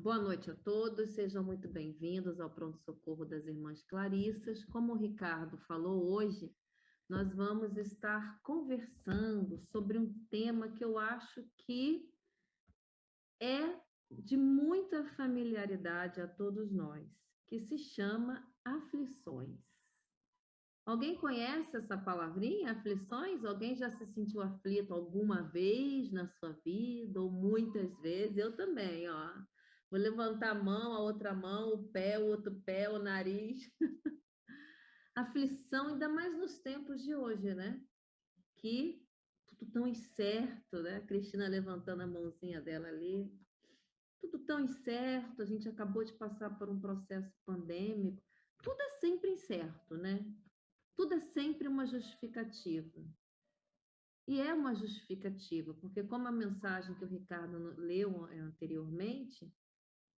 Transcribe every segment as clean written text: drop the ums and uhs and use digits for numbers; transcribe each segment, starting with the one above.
Boa noite a todos, sejam muito bem-vindos ao Pronto Socorro das Irmãs Clarissas. Como o Ricardo falou hoje, nós vamos estar conversando sobre um tema que eu acho que é de muita familiaridade a todos nós, que se chama aflições. Alguém conhece essa palavrinha, aflições? Alguém já se sentiu aflito alguma vez na sua vida, ou muitas vezes? Eu também, ó. Vou levantar a mão, a outra mão, o pé, o outro pé, o nariz. Aflição, ainda mais nos tempos de hoje, né? Que tudo tão incerto, né? A Cristina levantando a mãozinha dela ali. Tudo tão incerto, a gente acabou de passar por um processo pandêmico. Tudo é sempre incerto, né? Tudo é sempre uma justificativa. E é uma justificativa, porque como a mensagem que o Ricardo leu anteriormente,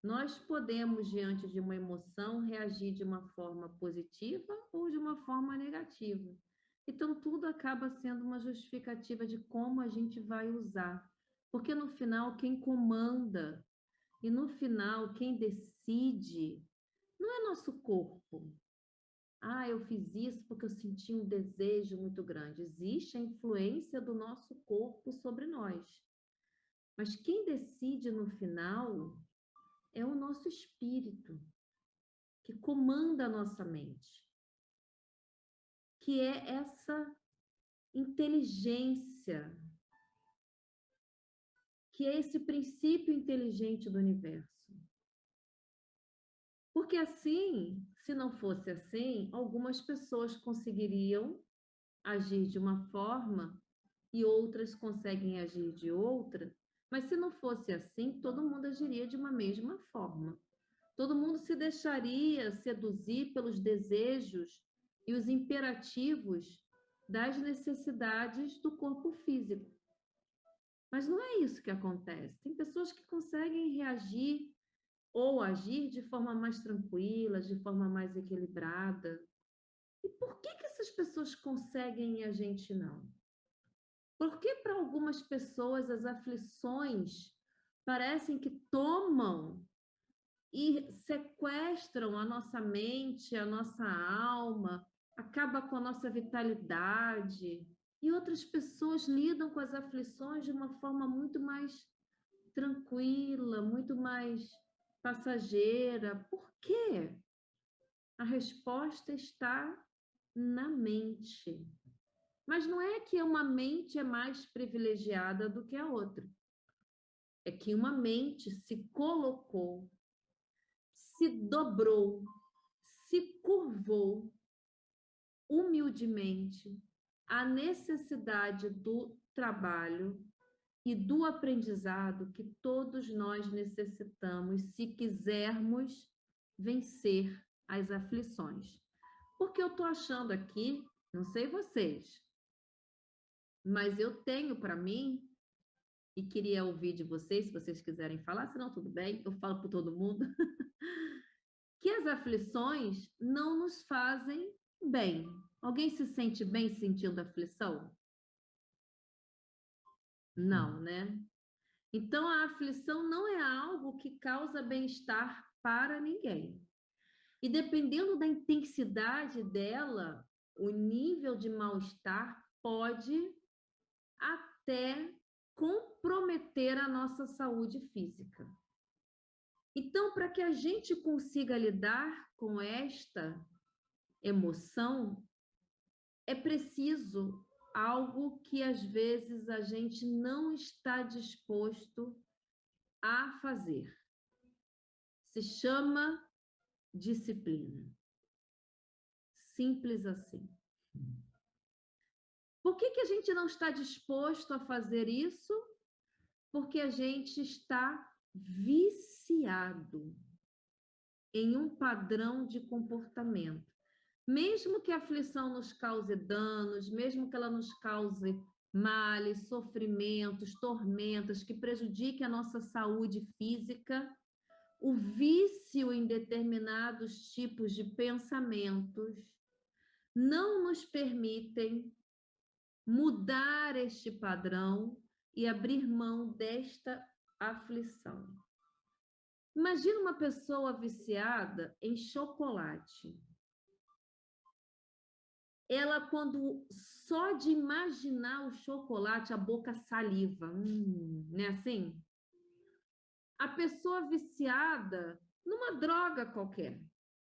nós podemos, diante de uma emoção, reagir de uma forma positiva ou de uma forma negativa. Então, tudo acaba sendo uma justificativa de como a gente vai usar. Porque no final, quem comanda e no final, quem decide não é nosso corpo. Ah, eu fiz isso porque eu senti um desejo muito grande. Existe a influência do nosso corpo sobre nós. Mas quem decide no final é o nosso espírito, que comanda a nossa mente, que é essa inteligência, que é esse princípio inteligente do universo. Porque assim, se não fosse assim, algumas pessoas conseguiriam agir de uma forma e outras conseguem agir de outra, mas se não fosse assim, todo mundo agiria de uma mesma forma. Todo mundo se deixaria seduzir pelos desejos e os imperativos das necessidades do corpo físico. Mas não é isso que acontece. Tem pessoas que conseguem reagir ou agir de forma mais tranquila, de forma mais equilibrada. E por que essas pessoas conseguem e a gente não? Porque para algumas pessoas as aflições parecem que tomam e sequestram a nossa mente, a nossa alma, acaba com a nossa vitalidade. E outras pessoas lidam com as aflições de uma forma muito mais tranquila, muito mais passageira. Por quê? A resposta está na mente. Mas não é que uma mente é mais privilegiada do que a outra. É que uma mente se colocou, se dobrou, se curvou humildemente à necessidade do trabalho e do aprendizado que todos nós necessitamos se quisermos vencer as aflições. Porque eu estou achando aqui, não sei vocês, mas eu tenho para mim, e queria ouvir de vocês, se vocês quiserem falar, senão tudo bem, eu falo para todo mundo, que as aflições não nos fazem bem. Alguém se sente bem sentindo aflição? Não, né? Então, a aflição não é algo que causa bem-estar para ninguém. E dependendo da intensidade dela, o nível de mal-estar pode até comprometer a nossa saúde física. Então, para que a gente consiga lidar com esta emoção, é preciso algo que às vezes a gente não está disposto a fazer. Se chama disciplina. Simples assim. Por que a gente não está disposto a fazer isso? Porque a gente está viciado em um padrão de comportamento. Mesmo que a aflição nos cause danos, mesmo que ela nos cause males, sofrimentos, tormentas, que prejudiquem a nossa saúde física, o vício em determinados tipos de pensamentos não nos permitem mudar este padrão e abrir mão desta aflição. Imagina uma pessoa viciada em chocolate. Ela, quando só de imaginar o chocolate, a boca saliva. Não é assim? A pessoa viciada numa droga qualquer.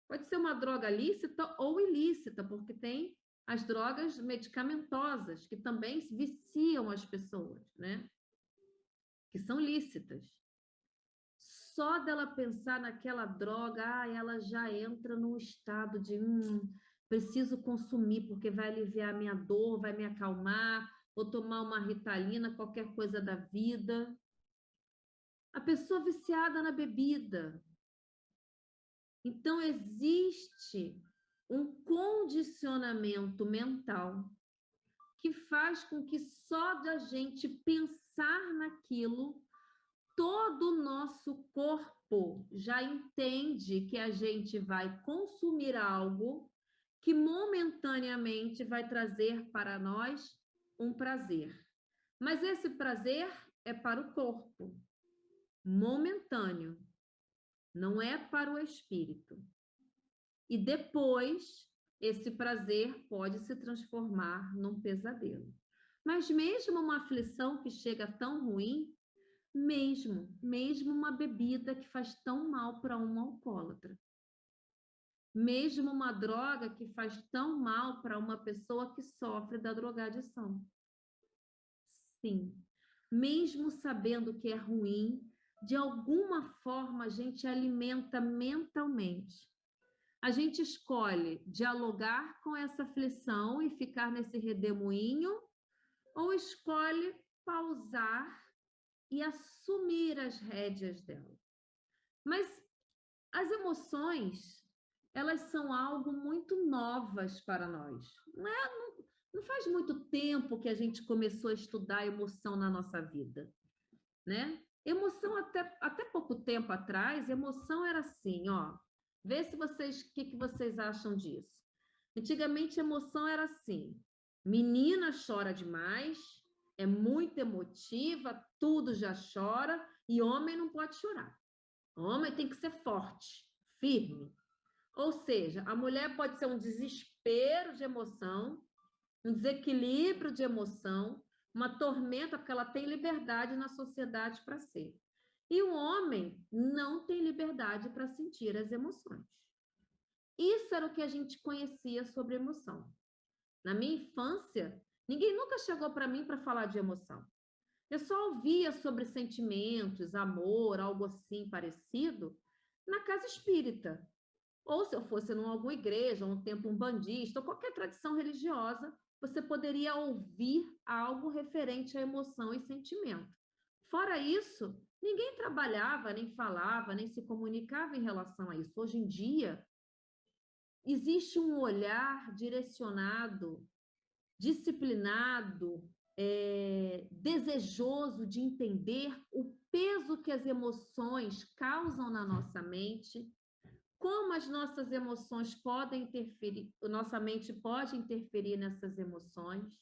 Pode ser uma droga lícita ou ilícita, porque tem as drogas medicamentosas, que também viciam as pessoas, né? Que são lícitas. Só dela pensar naquela droga, ela já entra num estado de preciso consumir, porque vai aliviar a minha dor, vai me acalmar, vou tomar uma Ritalina, qualquer coisa da vida. A pessoa viciada na bebida. Então, existe um condicionamento mental que faz com que só da gente pensar naquilo, todo o nosso corpo já entende que a gente vai consumir algo que momentaneamente vai trazer para nós um prazer. Mas esse prazer é para o corpo, momentâneo, não é para o espírito. E depois, esse prazer pode se transformar num pesadelo. Mas mesmo uma aflição que chega tão ruim, mesmo uma bebida que faz tão mal para um alcoólatra, mesmo uma droga que faz tão mal para uma pessoa que sofre da drogadição. Sim, mesmo sabendo que é ruim, de alguma forma a gente alimenta mentalmente. A gente escolhe dialogar com essa aflição e ficar nesse redemoinho, ou escolhe pausar e assumir as rédeas dela. Mas as emoções, elas são algo muito novas para nós. Não faz muito tempo que a gente começou a estudar emoção na nossa vida, né? Emoção, até pouco tempo atrás, emoção era assim, ó. Vê se vocês, o que vocês acham disso. Antigamente, emoção era assim: menina chora demais, é muito emotiva, tudo já chora, e homem não pode chorar. Homem tem que ser forte, firme. Ou seja, a mulher pode ser um desespero de emoção, um desequilíbrio de emoção, uma tormenta, porque ela tem liberdade na sociedade para ser. E o homem não tem liberdade para sentir as emoções. Isso era o que a gente conhecia sobre emoção. Na minha infância, ninguém nunca chegou para mim para falar de emoção. Eu só ouvia sobre sentimentos, amor, algo assim parecido, na casa espírita. Ou se eu fosse em alguma igreja, um templo umbandista, ou qualquer tradição religiosa, você poderia ouvir algo referente à emoção e sentimento. Fora isso, ninguém trabalhava, nem falava, nem se comunicava em relação a isso. Hoje em dia, existe um olhar direcionado, disciplinado, desejoso de entender o peso que as emoções causam na nossa mente, como as nossas emoções podem interferir, nossa mente pode interferir nessas emoções,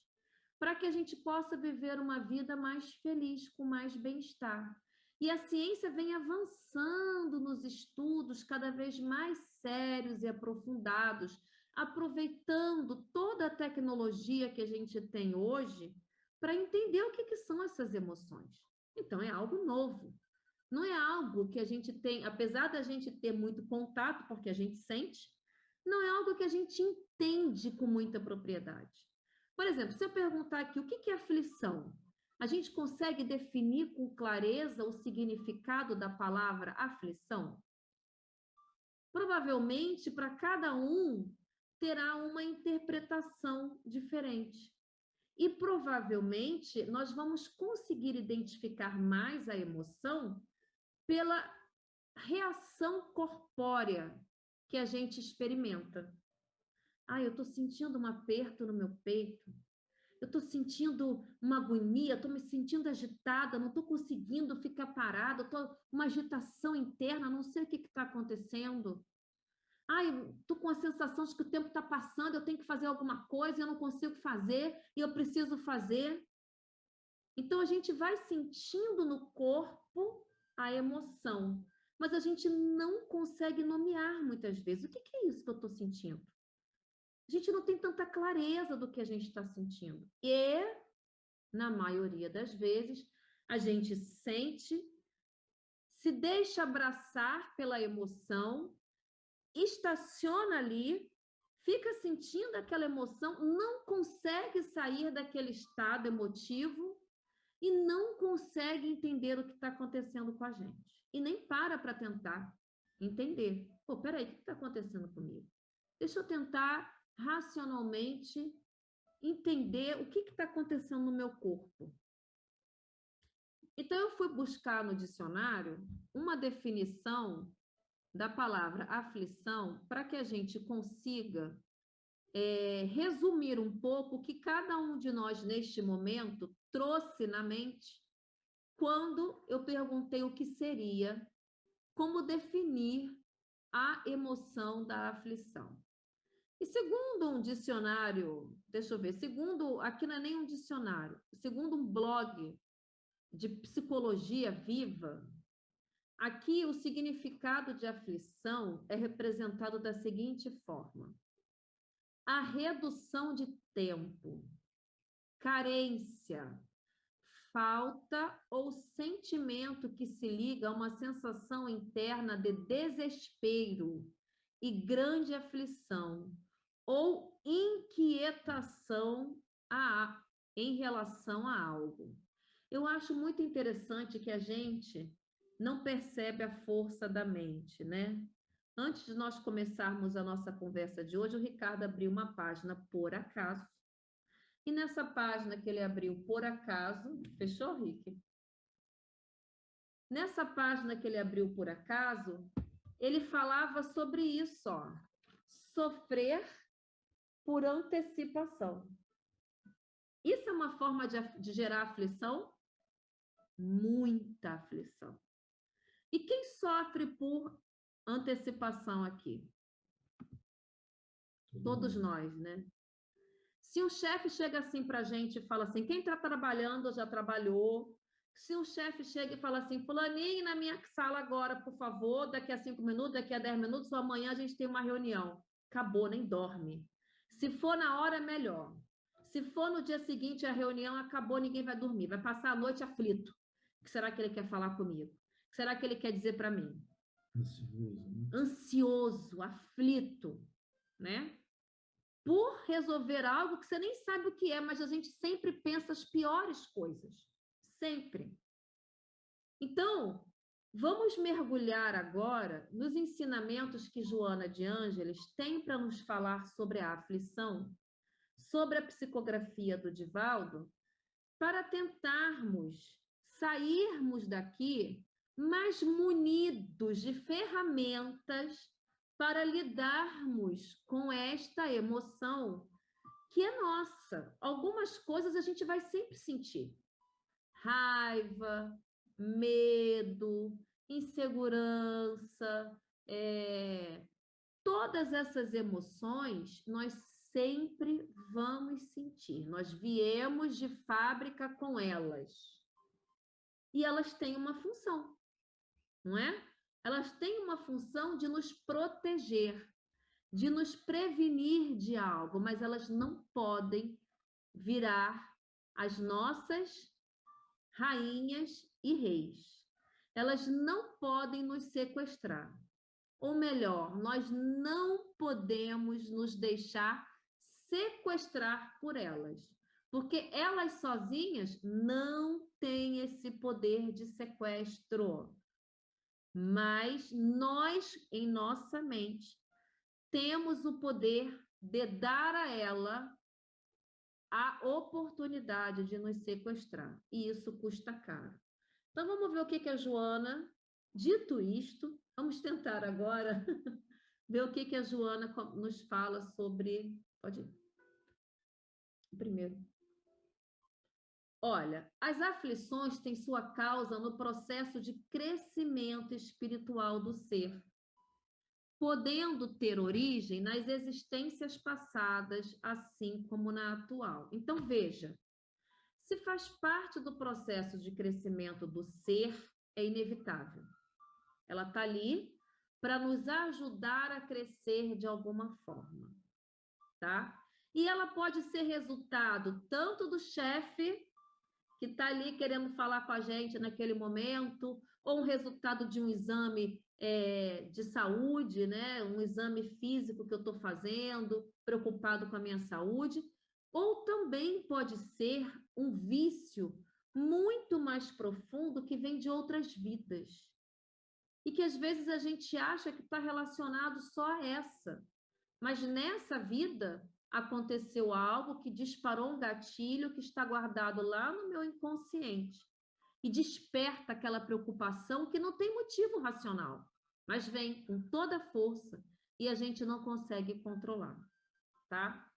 para que a gente possa viver uma vida mais feliz, com mais bem-estar. E a ciência vem avançando nos estudos cada vez mais sérios e aprofundados, aproveitando toda a tecnologia que a gente tem hoje para entender o que são essas emoções. Então, é algo novo. Não é algo que a gente tem, apesar da gente ter muito contato, porque a gente sente, não é algo que a gente entende com muita propriedade. Por exemplo, se eu perguntar aqui o que é aflição, a gente consegue definir com clareza o significado da palavra aflição? Provavelmente, para cada um, terá uma interpretação diferente. E provavelmente nós vamos conseguir identificar mais a emoção pela reação corpórea que a gente experimenta. Eu estou sentindo um aperto no meu peito, eu estou sentindo uma agonia, estou me sentindo agitada, não estou conseguindo ficar parada, estou uma agitação interna, não sei o que está acontecendo. Estou com a sensação de que o tempo está passando, eu tenho que fazer alguma coisa, eu não consigo fazer, e eu preciso fazer. Então, a gente vai sentindo no corpo a emoção, mas a gente não consegue nomear muitas vezes. O que é isso que eu estou sentindo? A gente não tem tanta clareza do que a gente está sentindo. E, na maioria das vezes, a gente sente, se deixa abraçar pela emoção, estaciona ali, fica sentindo aquela emoção, não consegue sair daquele estado emotivo e não consegue entender o que está acontecendo com a gente. E nem para tentar entender. Pô, peraí, o que está acontecendo comigo? Deixa eu tentar racionalmente entender o que está acontecendo no meu corpo. Então, eu fui buscar no dicionário uma definição da palavra aflição para que a gente consiga resumir um pouco o que cada um de nós, neste momento, trouxe na mente quando eu perguntei o que seria, como definir a emoção da aflição. E segundo um dicionário, deixa eu ver, segundo, aqui não é nem um dicionário, segundo um blog de psicologia viva, aqui o significado de aflição é representado da seguinte forma: a redução de tempo, carência, falta ou sentimento que se liga a uma sensação interna de desespero e grande aflição ou inquietação em relação a algo. Eu acho muito interessante que a gente não percebe a força da mente, né? Antes de nós começarmos a nossa conversa de hoje, o Ricardo abriu uma página por acaso. E nessa página que ele abriu por acaso, fechou, Rick? Nessa página que ele abriu por acaso, ele falava sobre isso, ó. Sofrer por antecipação. Isso é uma forma de gerar aflição? Muita aflição. E quem sofre por antecipação aqui? Todos nós, né? Se um chefe chega assim para a gente e fala assim, quem está trabalhando já trabalhou. Se um chefe chega e fala assim, fulaninho na minha sala agora, por favor, daqui a 5 minutos, daqui a 10 minutos, ou amanhã a gente tem uma reunião. Acabou, nem dorme. Se for na hora, é melhor. Se for no dia seguinte a reunião, acabou, ninguém vai dormir. Vai passar a noite aflito. O que será que ele quer falar comigo? O que será que ele quer dizer para mim? Ansioso, né? Ansioso, aflito, né? Por resolver algo que você nem sabe o que é, mas a gente sempre pensa as piores coisas. Sempre. Então, vamos mergulhar agora nos ensinamentos que Joana de Ângeles tem para nos falar sobre a aflição, sobre a psicografia do Divaldo, para tentarmos sairmos daqui mais munidos de ferramentas para lidarmos com esta emoção que é nossa. Algumas coisas a gente vai sempre sentir: raiva, medo, insegurança, todas essas emoções nós sempre vamos sentir. Nós viemos de fábrica com elas. E elas têm uma função, não é? Elas têm uma função de nos proteger, de nos prevenir de algo, mas elas não podem virar as nossas rainhas e reis. Elas não podem nos sequestrar. Ou melhor, nós não podemos nos deixar sequestrar por elas, porque elas sozinhas não têm esse poder de sequestro. Mas nós, em nossa mente, temos o poder de dar a ela a oportunidade de nos sequestrar. E isso custa caro. Então, vamos ver o que a Joana, dito isto, vamos tentar agora ver o que a Joana nos fala sobre. Pode ir. Primeiro. Olha, as aflições têm sua causa no processo de crescimento espiritual do ser, podendo ter origem nas existências passadas, assim como na atual. Então, veja, se faz parte do processo de crescimento do ser, é inevitável. Ela está ali para nos ajudar a crescer de alguma forma, tá? E ela pode ser resultado tanto do chefe que está ali querendo falar com a gente naquele momento, ou um resultado de um exame de saúde, né? Um exame físico que eu estou fazendo, preocupado com a minha saúde, ou também pode ser um vício muito mais profundo que vem de outras vidas. E que às vezes a gente acha que está relacionado só a essa. Mas nessa vida aconteceu algo que disparou um gatilho que está guardado lá no meu inconsciente e desperta aquela preocupação que não tem motivo racional, mas vem com toda a força e a gente não consegue controlar, tá?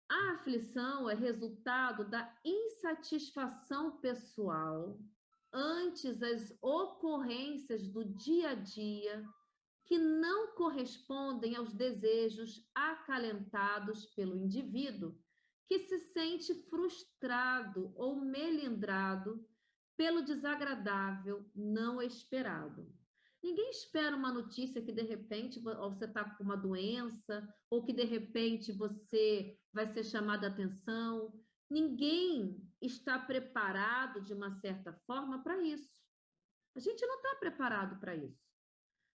A aflição é resultado da insatisfação pessoal antes as ocorrências do dia a dia que não correspondem aos desejos acalentados pelo indivíduo, que se sente frustrado ou melindrado pelo desagradável não esperado. Ninguém espera uma notícia que de repente você está com uma doença ou que de repente você vai ser chamado a atenção. Ninguém está preparado de uma certa forma para isso. A gente não está preparado para isso.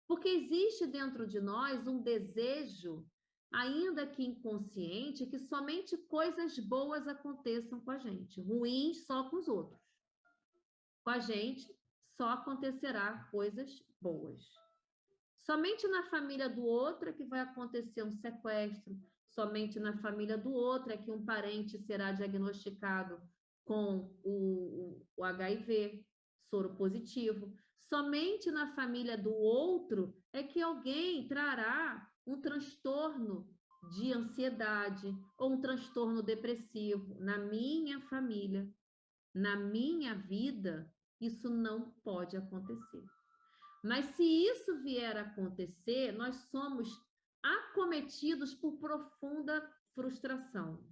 Porque existe dentro de nós um desejo, ainda que inconsciente, que somente coisas boas aconteçam com a gente, ruins só com os outros. Com a gente só acontecerá coisas boas. Somente na família do outro é que vai acontecer um sequestro, somente na família do outro é que um parente será diagnosticado com o HIV, soro positivo. Somente na família do outro é que alguém trará um transtorno de ansiedade ou um transtorno depressivo. Na minha família, na minha vida, isso não pode acontecer. Mas se isso vier a acontecer, nós somos acometidos por profunda frustração.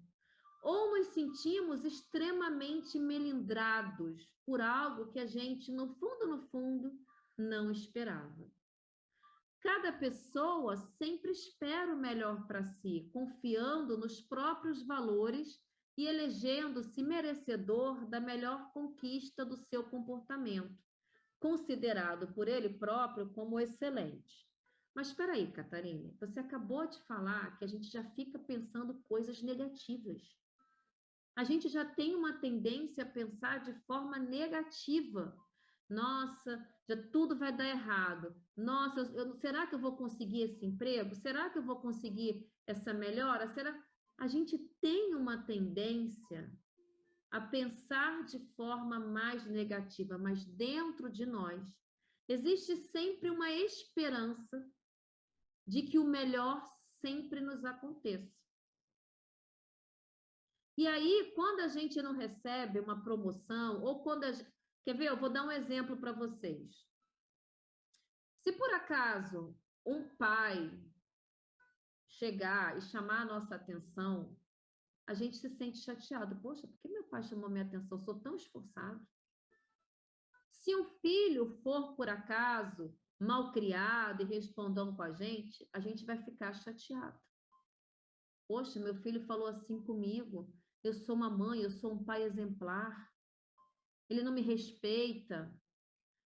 Ou nos sentimos extremamente melindrados por algo que a gente, no fundo, não esperava. Cada pessoa sempre espera o melhor para si, confiando nos próprios valores e elegendo-se merecedor da melhor conquista do seu comportamento, considerado por ele próprio como excelente. Mas espera aí, Catarina, você acabou de falar que a gente já fica pensando coisas negativas. A gente já tem uma tendência a pensar de forma negativa. Nossa, já tudo vai dar errado. Nossa, será que eu vou conseguir esse emprego? Será que eu vou conseguir essa melhora? Será? A gente tem uma tendência a pensar de forma mais negativa, mas dentro de nós existe sempre uma esperança de que o melhor sempre nos aconteça. E aí, quando a gente não recebe uma promoção, ou quando a gente... Quer ver? Eu vou dar um exemplo para vocês. Se por acaso um pai chegar e chamar a nossa atenção, a gente se sente chateado. Poxa, por que meu pai chamou minha atenção? Eu sou tão esforçado. Se um filho for, por acaso, mal criado e respondão com a gente vai ficar chateado. Poxa, meu filho falou assim comigo. Eu sou uma mãe, eu sou um pai exemplar. Ele não me respeita.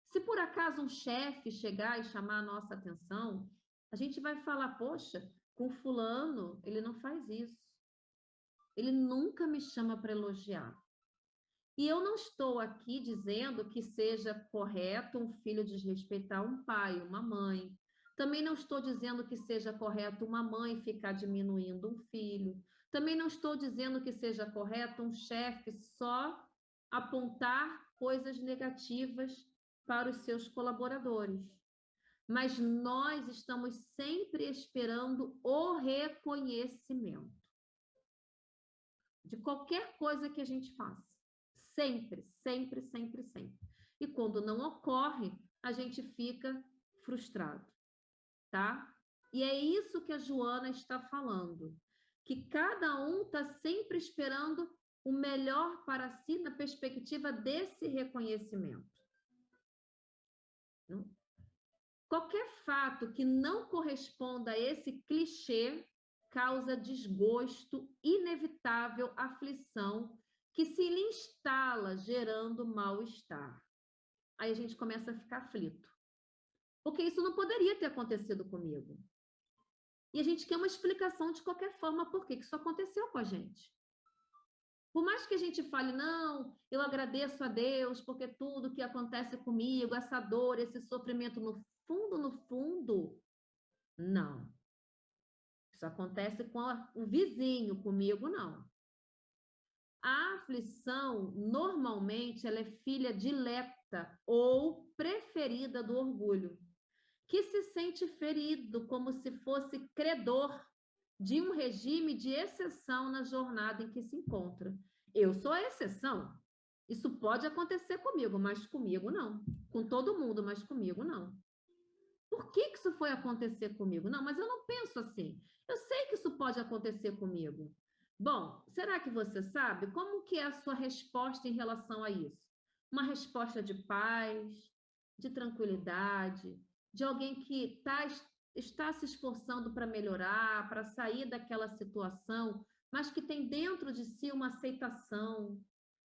Se por acaso um chefe chegar e chamar a nossa atenção, a gente vai falar, poxa, com fulano, ele não faz isso. Ele nunca me chama para elogiar. E eu não estou aqui dizendo que seja correto um filho desrespeitar um pai, uma mãe. Também não estou dizendo que seja correto uma mãe ficar diminuindo um filho. Também não estou dizendo que seja correto um chefe só apontar coisas negativas para os seus colaboradores. Mas nós estamos sempre esperando o reconhecimento de qualquer coisa que a gente faça. Sempre, sempre, sempre, sempre. E quando não ocorre, a gente fica frustrado, tá? E é isso que a Joana está falando, que cada um está sempre esperando o melhor para si na perspectiva desse reconhecimento. Não. Qualquer fato que não corresponda a esse clichê causa desgosto, inevitável aflição, que se lhe instala, gerando mal-estar. Aí a gente começa a ficar aflito. Porque isso não poderia ter acontecido comigo. E a gente quer uma explicação de qualquer forma por que isso aconteceu com a gente. Por mais que a gente fale, não, eu agradeço a Deus porque tudo que acontece comigo, essa dor, esse sofrimento, no fundo, não. Isso acontece com o vizinho, comigo não. A aflição, normalmente, ela é filha dileta ou preferida do orgulho, que se sente ferido como se fosse credor de um regime de exceção na jornada em que se encontra. Eu sou a exceção. Isso pode acontecer comigo, mas comigo não. Com todo mundo, mas comigo não. Por que isso foi acontecer comigo? Não, mas eu não penso assim. Eu sei que isso pode acontecer comigo. Bom, será que você sabe como que é a sua resposta em relação a isso? Uma resposta de paz, de tranquilidade, de alguém que está se esforçando para melhorar, para sair daquela situação, mas que tem dentro de si uma aceitação.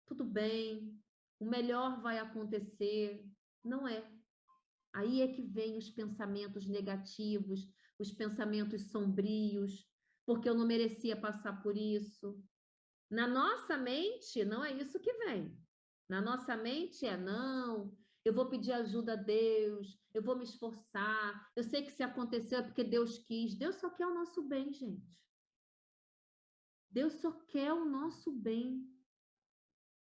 Tudo bem, o melhor vai acontecer. Não é. Aí é que vem os pensamentos negativos, os pensamentos sombrios, porque eu não merecia passar por isso. Na nossa mente, não é isso que vem. Na nossa mente é, não, eu vou pedir ajuda a Deus, eu vou me esforçar, eu sei que se aconteceu é porque Deus quis. Deus só quer o nosso bem, gente. Deus só quer o nosso bem.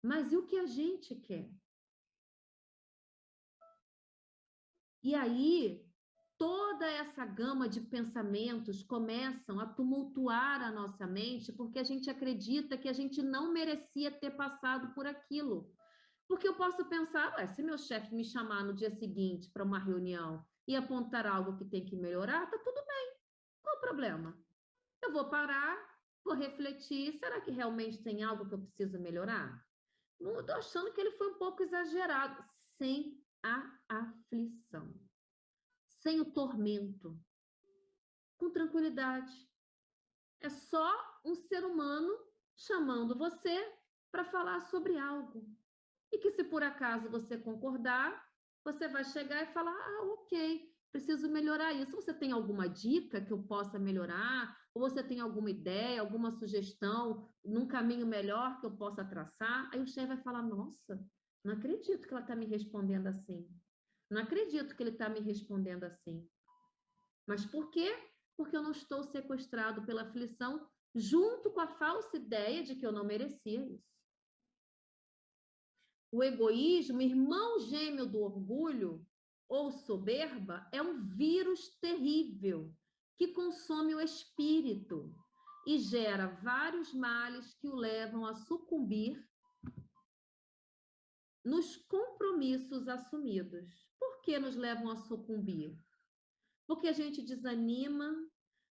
Mas e o que a gente quer? E aí, toda essa gama de pensamentos começam a tumultuar a nossa mente, porque a gente acredita que a gente não merecia ter passado por aquilo. Porque eu posso pensar, ué, se meu chefe me chamar no dia seguinte para uma reunião e apontar algo que tem que melhorar, tá tudo bem. Qual o problema? Eu vou parar, vou refletir, será que realmente tem algo que eu preciso melhorar? Não estou achando que ele foi um pouco exagerado, sem a aflição, sem o tormento, com tranquilidade. É só um ser humano chamando você para falar sobre algo. E que se por acaso você concordar, você vai chegar e falar, ok, preciso melhorar isso. Você tem alguma dica que eu possa melhorar? Ou você tem alguma ideia, alguma sugestão, num caminho melhor que eu possa traçar? Aí o chefe vai falar, nossa, não acredito que ela está me respondendo assim. Não acredito que ele está me respondendo assim. Mas por quê? Porque eu não estou sequestrado pela aflição, junto com a falsa ideia de que eu não merecia isso. O egoísmo, irmão gêmeo do orgulho ou soberba, é um vírus terrível que consome o espírito e gera vários males que o levam a sucumbir nos compromissos assumidos. Por que nos levam a sucumbir? Porque a gente desanima,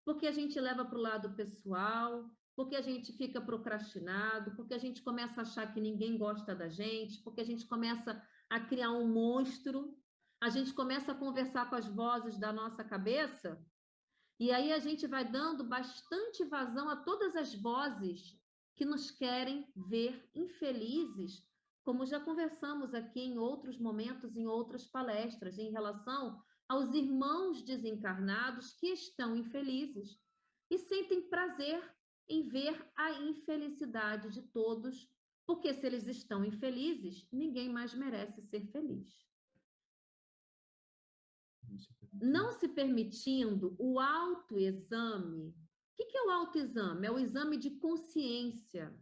porque a gente leva para o lado pessoal, porque a gente fica procrastinado, porque a gente começa a achar que ninguém gosta da gente, porque a gente começa a criar um monstro, a gente começa a conversar com as vozes da nossa cabeça, e aí a gente vai dando bastante vazão a todas as vozes que nos querem ver infelizes, como já conversamos aqui em outros momentos, em outras palestras, em relação aos irmãos desencarnados que estão infelizes e sentem prazer em ver a infelicidade de todos, porque se eles estão infelizes, ninguém mais merece ser feliz. Não se permitindo o autoexame. O que é o autoexame? É o exame de consciência.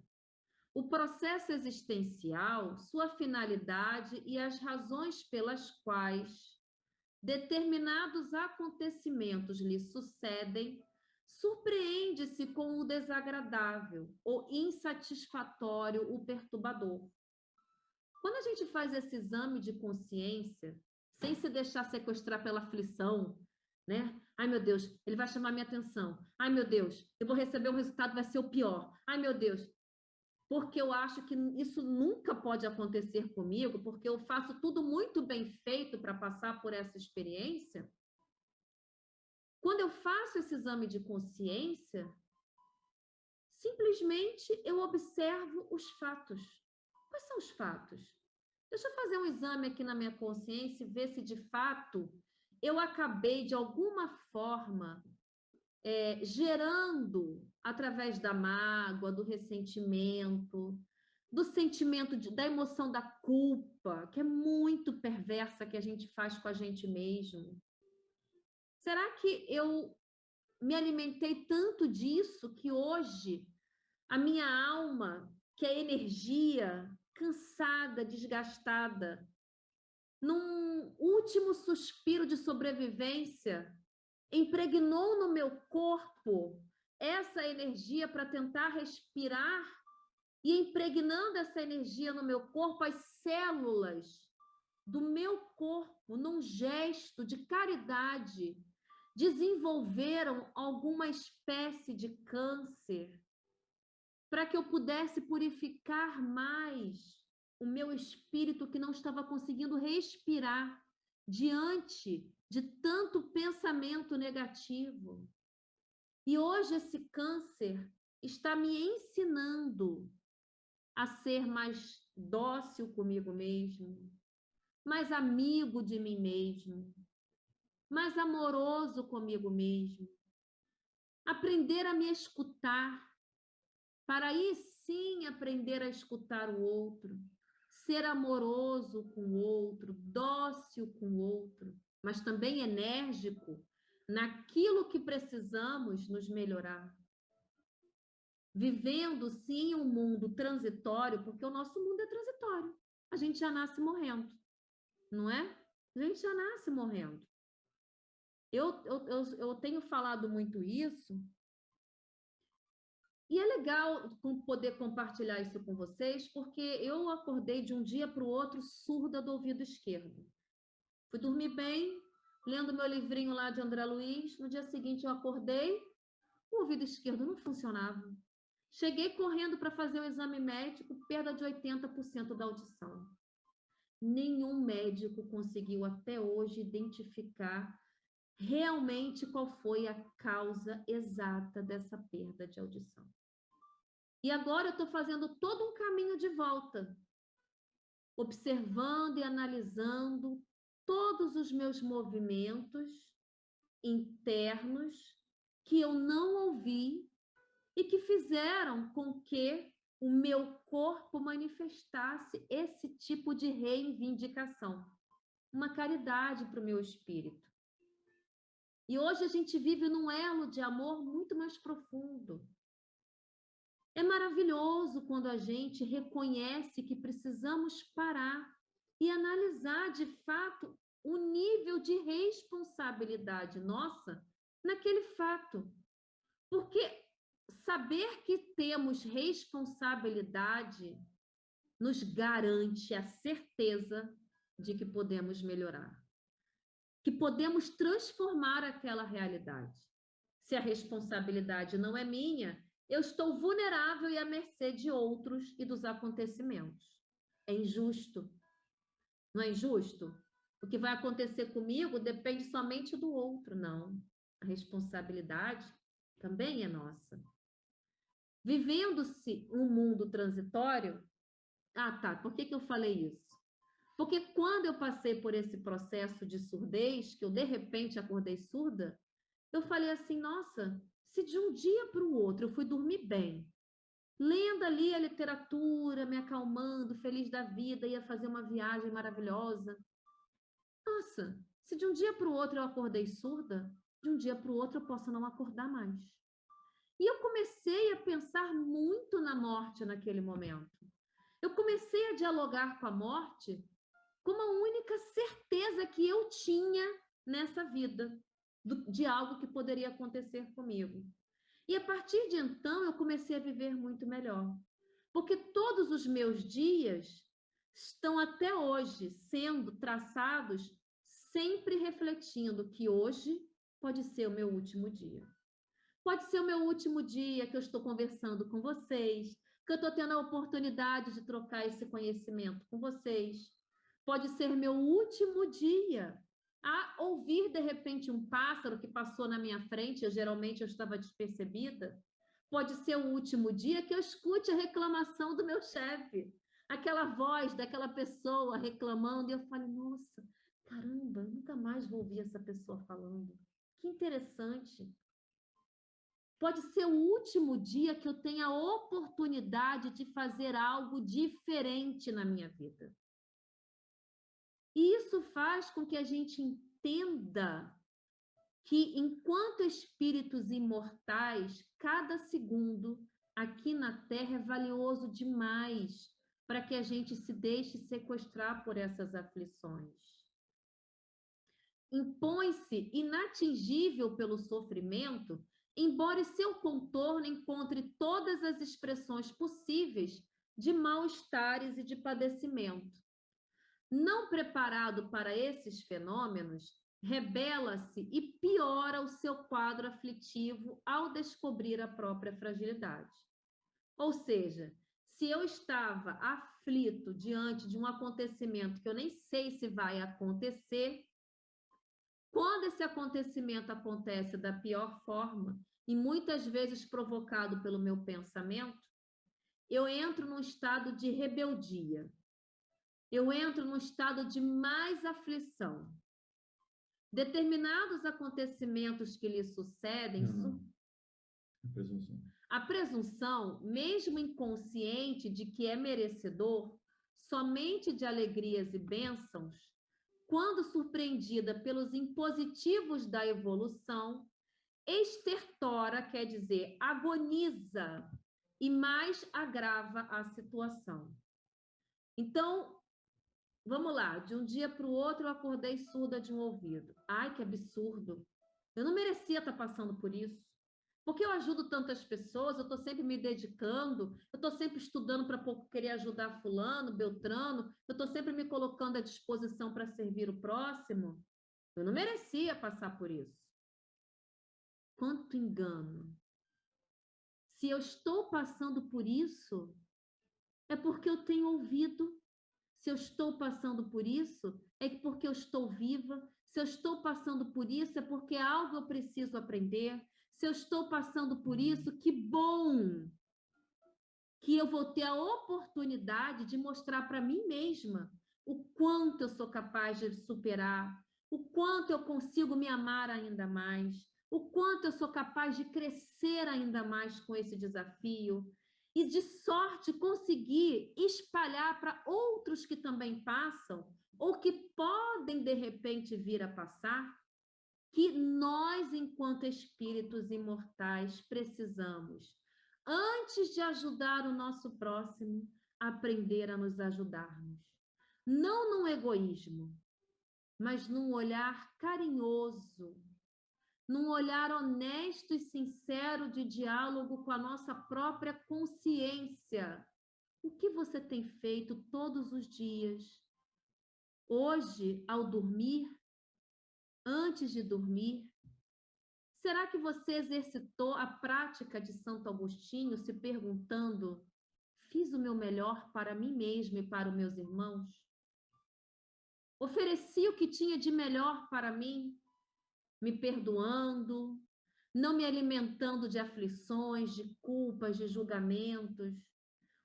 O processo existencial, sua finalidade e as razões pelas quais determinados acontecimentos lhe sucedem, surpreende-se com o desagradável, o insatisfatório, o perturbador. Quando a gente faz esse exame de consciência, sem se deixar sequestrar pela aflição, né? Ai, meu Deus, ele vai chamar minha atenção. Ai, meu Deus, eu vou receber um resultado, vai ser o pior. Ai, meu Deus. porque eu acho que isso nunca pode acontecer comigo, porque eu faço tudo muito bem feito para passar por essa experiência. Quando eu faço esse exame de consciência, simplesmente eu observo os fatos. Quais são os fatos? Deixa eu fazer um exame aqui na minha consciência e ver se de fato eu acabei de alguma forma gerando, através da mágoa, do ressentimento, do sentimento da emoção da culpa, que é muito perversa, que a gente faz com a gente mesmo. Será que eu me alimentei tanto disso que hoje a minha alma, que é energia, cansada, desgastada, num último suspiro de sobrevivência, impregnou no meu corpo essa energia para tentar respirar e impregnando essa energia no meu corpo, as células do meu corpo, num gesto de caridade, desenvolveram alguma espécie de câncer para que eu pudesse purificar mais o meu espírito que não estava conseguindo respirar diante de tanto pensamento negativo. E hoje esse câncer está me ensinando a ser mais dócil comigo mesmo, mais amigo de mim mesmo, mais amoroso comigo mesmo, aprender a me escutar, para aí sim aprender a escutar o outro, ser amoroso com o outro, dócil com o outro, mas também enérgico naquilo que precisamos nos melhorar. Vivendo sim um mundo transitório, porque o nosso mundo é transitório. A gente já nasce morrendo, não é? A gente já nasce morrendo. Eu tenho falado muito isso, e é legal poder compartilhar isso com vocês, porque eu acordei de um dia para o outro surda do ouvido esquerdo. Fui dormir bem, lendo meu livrinho lá de André Luiz. No dia seguinte eu acordei, o ouvido esquerdo não funcionava. Cheguei correndo para fazer o exame médico, perda de 80% da audição. Nenhum médico conseguiu até hoje identificar realmente qual foi a causa exata dessa perda de audição. E agora eu estou fazendo todo um caminho de volta, observando e analisando todos os meus movimentos internos que eu não ouvi e que fizeram com que o meu corpo manifestasse esse tipo de reivindicação, uma caridade para o meu espírito. E hoje a gente vive num elo de amor muito mais profundo. É maravilhoso quando a gente reconhece que precisamos parar e analisar de fato o nível de responsabilidade nossa naquele fato. Porque saber que temos responsabilidade nos garante a certeza de que podemos melhorar, que podemos transformar aquela realidade. Se a responsabilidade não é minha, eu estou vulnerável e à mercê de outros e dos acontecimentos. É injusto. Não é injusto? O que vai acontecer comigo depende somente do outro. Não. A responsabilidade também é nossa. Vivendo-se um mundo transitório... Ah, tá. Por que eu falei isso? Porque quando eu passei por esse processo de surdez, que eu de repente acordei surda, eu falei assim, nossa, se de um dia para o outro eu fui dormir bem, lendo ali a literatura, me acalmando, feliz da vida, ia fazer uma viagem maravilhosa. Nossa, se de um dia para o outro eu acordei surda, de um dia para o outro eu posso não acordar mais. E eu comecei a pensar muito na morte naquele momento. Eu comecei a dialogar com a morte como a única certeza que eu tinha nessa vida, de algo que poderia acontecer comigo. E a partir de então, eu comecei a viver muito melhor. Porque todos os meus dias estão até hoje sendo traçados, sempre refletindo que hoje pode ser o meu último dia. Pode ser o meu último dia que eu estou conversando com vocês, que eu estou tendo a oportunidade de trocar esse conhecimento com vocês. Pode ser meu último dia a ouvir, de repente, um pássaro que passou na minha frente, geralmente eu estava despercebida. Pode ser o último dia que eu escute a reclamação do meu chefe, aquela voz daquela pessoa reclamando, e eu falo, nossa, caramba, eu nunca mais vou ouvir essa pessoa falando. Que interessante. Pode ser o último dia que eu tenha a oportunidade de fazer algo diferente na minha vida. E isso faz com que a gente entenda que, enquanto espíritos imortais, cada segundo aqui na Terra é valioso demais para que a gente se deixe sequestrar por essas aflições. Impõe-se inatingível pelo sofrimento, embora em seu contorno encontre todas as expressões possíveis de mal-estares e de padecimento. Não preparado para esses fenômenos, rebela-se e piora o seu quadro aflitivo ao descobrir a própria fragilidade. Ou seja, se eu estava aflito diante de um acontecimento que eu nem sei se vai acontecer, quando esse acontecimento acontece da pior forma, e muitas vezes provocado pelo meu pensamento, eu entro num estado de rebeldia. Eu entro num estado de mais aflição. Determinados acontecimentos que lhe sucedem... A presunção. A presunção, mesmo inconsciente de que é merecedor somente de alegrias e bênçãos, quando surpreendida pelos impositivos da evolução, estertora, quer dizer, agoniza e mais agrava a situação. Então, vamos lá, de um dia para o outro eu acordei surda de um ouvido. Ai, que absurdo! Eu não merecia estar passando por isso. Porque eu ajudo tantas pessoas, eu estou sempre me dedicando, eu estou sempre estudando para querer ajudar fulano, beltrano, eu estou sempre me colocando à disposição para servir o próximo. Eu não merecia passar por isso. Quanto engano! Se eu estou passando por isso, é porque eu tenho ouvido. Se eu estou passando por isso, é porque eu estou viva. Se eu estou passando por isso, é porque algo eu preciso aprender. Se eu estou passando por isso, que bom que eu vou ter a oportunidade de mostrar para mim mesma o quanto eu sou capaz de superar, o quanto eu consigo me amar ainda mais, o quanto eu sou capaz de crescer ainda mais com esse desafio e, de sorte, conseguir espalhar para outros que também passam ou que podem, de repente, vir a passar, que nós, enquanto espíritos imortais, precisamos, antes de ajudar o nosso próximo, aprender a nos ajudarmos. Não num egoísmo, mas num olhar carinhoso, num olhar honesto e sincero de diálogo com a nossa própria consciência. O que você tem feito todos os dias? Hoje, ao dormir, antes de dormir, será que você exercitou a prática de Santo Agostinho se perguntando: fiz o meu melhor para mim mesmo e para os meus irmãos? Ofereci o que tinha de melhor para mim, me perdoando, não me alimentando de aflições, de culpas, de julgamentos,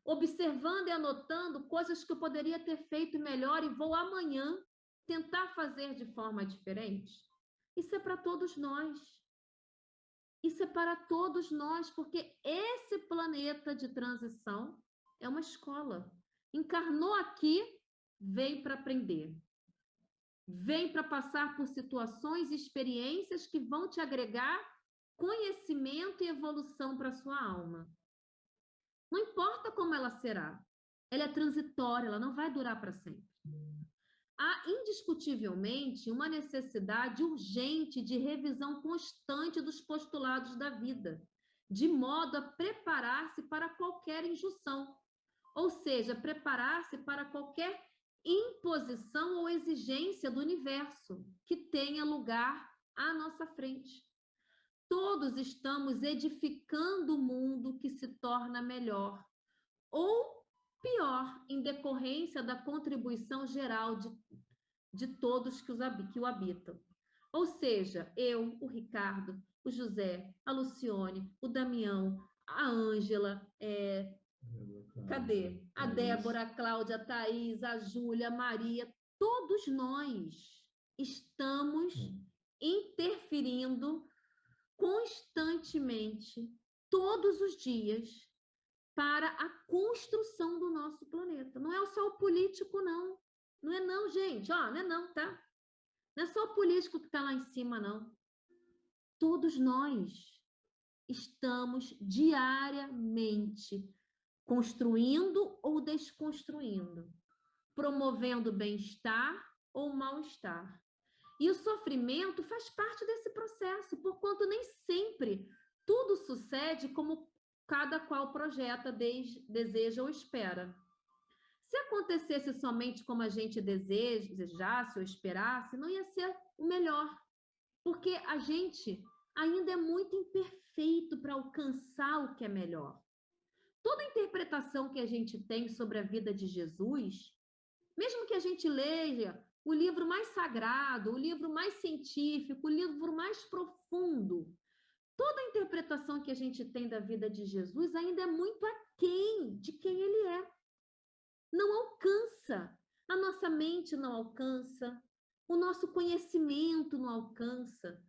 observando e anotando coisas que eu poderia ter feito melhor e vou amanhã tentar fazer de forma diferente? Isso é para todos nós. Isso é para todos nós, porque esse planeta de transição é uma escola. Encarnou aqui, veio para aprender. Vem para passar por situações e experiências que vão te agregar conhecimento e evolução para a sua alma. Não importa como ela será, ela é transitória, ela não vai durar para sempre. Há indiscutivelmente uma necessidade urgente de revisão constante dos postulados da vida, de modo a preparar-se para qualquer injunção, ou seja, preparar-se para qualquer imposição ou exigência do universo que tenha lugar à nossa frente. Todos estamos edificando o mundo que se torna melhor, ou pior, em decorrência da contribuição geral de todos que o habitam. Ou seja, eu, o Ricardo, o José, a Lucione, o Damião, a Ângela, cadê? A Débora, a Cláudia, a Thaís, a Júlia, a Maria, todos nós estamos interferindo constantemente, todos os dias, para a construção do nosso planeta. Não é só o político, não. Não é não, gente. Ó, não é não, tá? Não é só o político que está lá em cima, não. Todos nós estamos diariamente construindo ou desconstruindo, promovendo bem-estar ou mal-estar. E o sofrimento faz parte desse processo, porquanto nem sempre tudo sucede como cada qual projeta, deseja ou espera. Se acontecesse somente como a gente desejasse ou esperasse, não ia ser o melhor, porque a gente ainda é muito imperfeito para alcançar o que é melhor. Toda interpretação que a gente tem sobre a vida de Jesus, mesmo que a gente leia o livro mais sagrado, o livro mais científico, o livro mais profundo, toda a interpretação que a gente tem da vida de Jesus ainda é muito aquém de quem ele é. Não alcança, a nossa mente não alcança, o nosso conhecimento não alcança.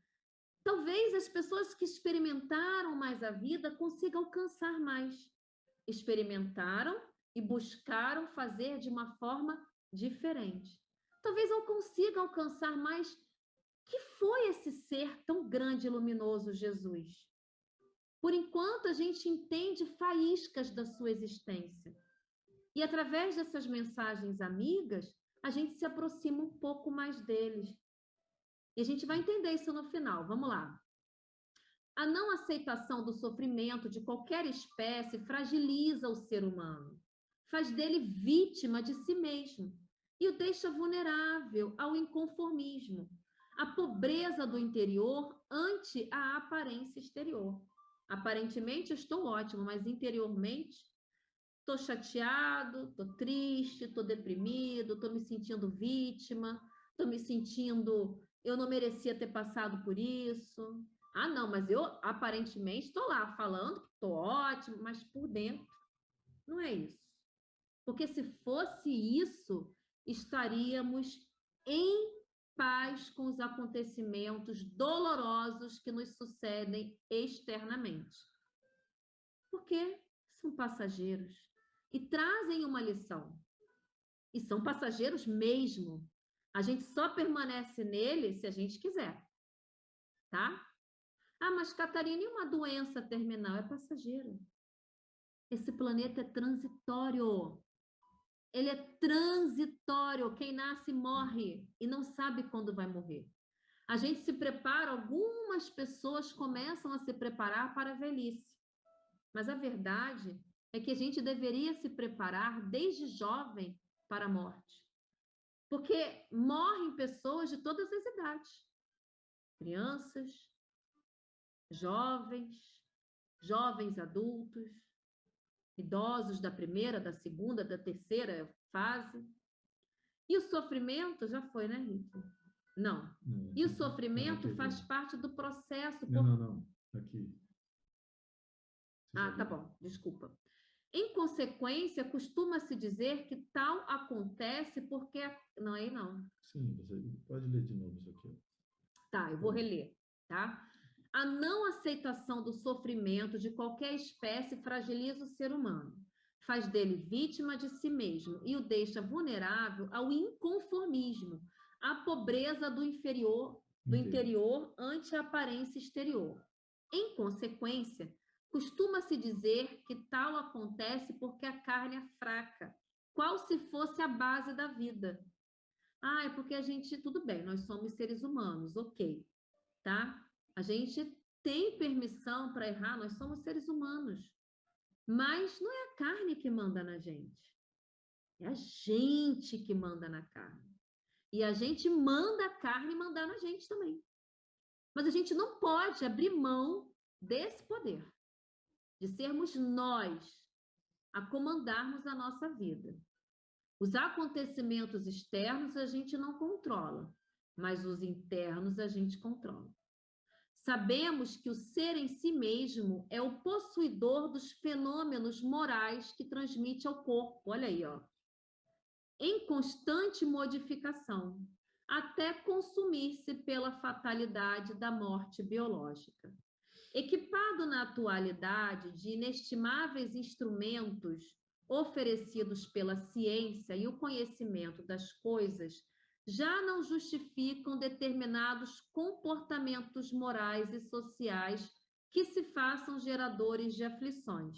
Talvez as pessoas que experimentaram mais a vida consigam alcançar mais. Experimentaram e buscaram fazer de uma forma diferente. Talvez não consiga alcançar mais. Que foi esse ser tão grande e luminoso, Jesus? Por enquanto, a gente entende faíscas da sua existência. E através dessas mensagens amigas, a gente se aproxima um pouco mais deles. E a gente vai entender isso no final. Vamos lá. A não aceitação do sofrimento de qualquer espécie fragiliza o ser humano, faz dele vítima de si mesmo e o deixa vulnerável ao inconformismo, à pobreza do interior ante a aparência exterior. Aparentemente, eu estou ótimo, mas interiormente, estou chateado, estou triste, estou deprimido, estou me sentindo vítima, estou me sentindo... Eu não merecia ter passado por isso. Ah, não, mas eu aparentemente estou lá falando que estou ótimo, mas por dentro não é isso. Porque se fosse isso, estaríamos em paz com os acontecimentos dolorosos que nos sucedem externamente. Porque são passageiros e trazem uma lição. E são passageiros mesmo. A gente só permanece nele se a gente quiser, tá? Ah, mas Catarina, e uma doença terminal? É passageiro. Esse planeta é transitório. Ele é transitório. Quem nasce morre e não sabe quando vai morrer. A gente se prepara, algumas pessoas começam a se preparar para a velhice. Mas a verdade é que a gente deveria se preparar desde jovem para a morte. Porque morrem pessoas de todas as idades. Crianças, jovens, jovens adultos, idosos da primeira, da segunda, da terceira fase. E o sofrimento já foi, né, Rico? Não. E o sofrimento faz parte do processo. Não. Aqui. Ah, tá bom. Desculpa. Em consequência, costuma-se dizer que tal acontece porque... Não, aí não. Sim, você pode ler de novo isso aqui. Tá, eu vou reler, tá? A não aceitação do sofrimento de qualquer espécie fragiliza o ser humano, faz dele vítima de si mesmo e o deixa vulnerável ao inconformismo, à pobreza do interior ante a aparência exterior. Em consequência, costuma-se dizer que tal acontece porque a carne é fraca, qual se fosse a base da vida. Ah, é porque a gente, tudo bem, nós somos seres humanos, ok, tá? A gente tem permissão para errar, nós somos seres humanos. Mas não é a carne que manda na gente. É a gente que manda na carne. E a gente manda a carne mandar na gente também. Mas a gente não pode abrir mão desse poder, de sermos nós a comandarmos a nossa vida. Os acontecimentos externos a gente não controla, mas os internos a gente controla. Sabemos que o ser em si mesmo é o possuidor dos fenômenos morais que transmite ao corpo. Olha aí, ó. Em constante modificação, até consumir-se pela fatalidade da morte biológica. Equipado na atualidade de inestimáveis instrumentos oferecidos pela ciência e o conhecimento das coisas, já não justificam determinados comportamentos morais e sociais que se façam geradores de aflições.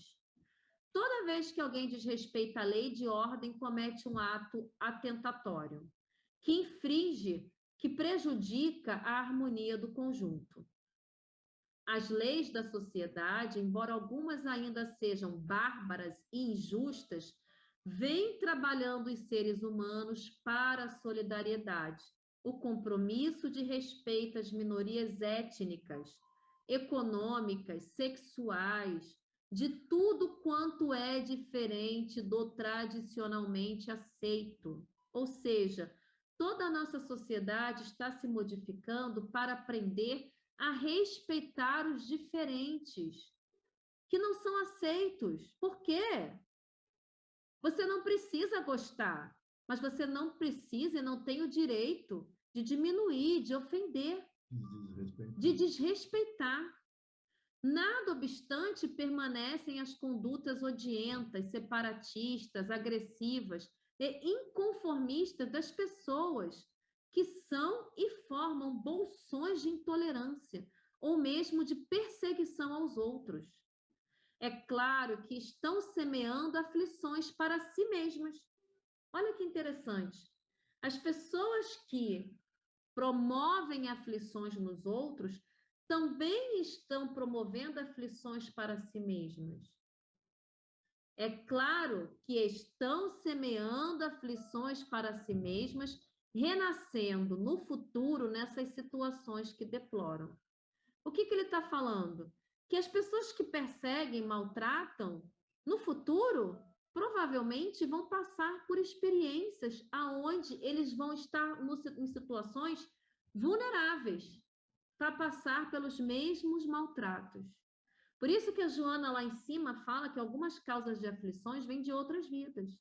Toda vez que alguém desrespeita a lei de ordem, comete um ato atentatório, que infringe, que prejudica a harmonia do conjunto. As leis da sociedade, embora algumas ainda sejam bárbaras e injustas, vêm trabalhando os seres humanos para a solidariedade, o compromisso de respeito às minorias étnicas, econômicas, sexuais, de tudo quanto é diferente do tradicionalmente aceito. Ou seja, toda a nossa sociedade está se modificando para aprender a respeitar os diferentes, que não são aceitos. Por quê? Você não precisa gostar, mas você não precisa e não tem o direito de diminuir, de ofender, de desrespeitar. Nada obstante, permanecem as condutas odientas, separatistas, agressivas e inconformistas das pessoas que são e formam bolsões de intolerância ou mesmo de perseguição aos outros. É claro que estão semeando aflições para si mesmas. Olha que interessante. As pessoas que promovem aflições nos outros também estão promovendo aflições para si mesmas. É claro que estão semeando aflições para si mesmas, renascendo no futuro nessas situações que deploram. O que ele está falando? Que as pessoas que perseguem, maltratam, no futuro, provavelmente vão passar por experiências aonde eles vão estar em situações vulneráveis para passar pelos mesmos maltratos. Por isso que a Joana lá em cima fala que algumas causas de aflições vêm de outras vidas.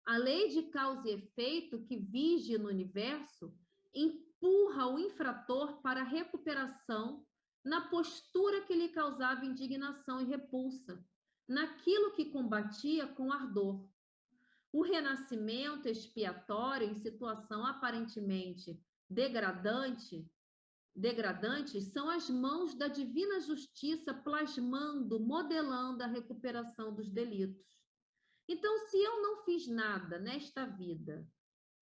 A lei de causa e efeito que vige no universo empurra o infrator para a recuperação na postura que lhe causava indignação e repulsa, naquilo que combatia com ardor. O renascimento expiatório em situação aparentemente degradantes são as mãos da divina justiça plasmando, modelando a recuperação dos delitos. Então, se eu não fiz nada nesta vida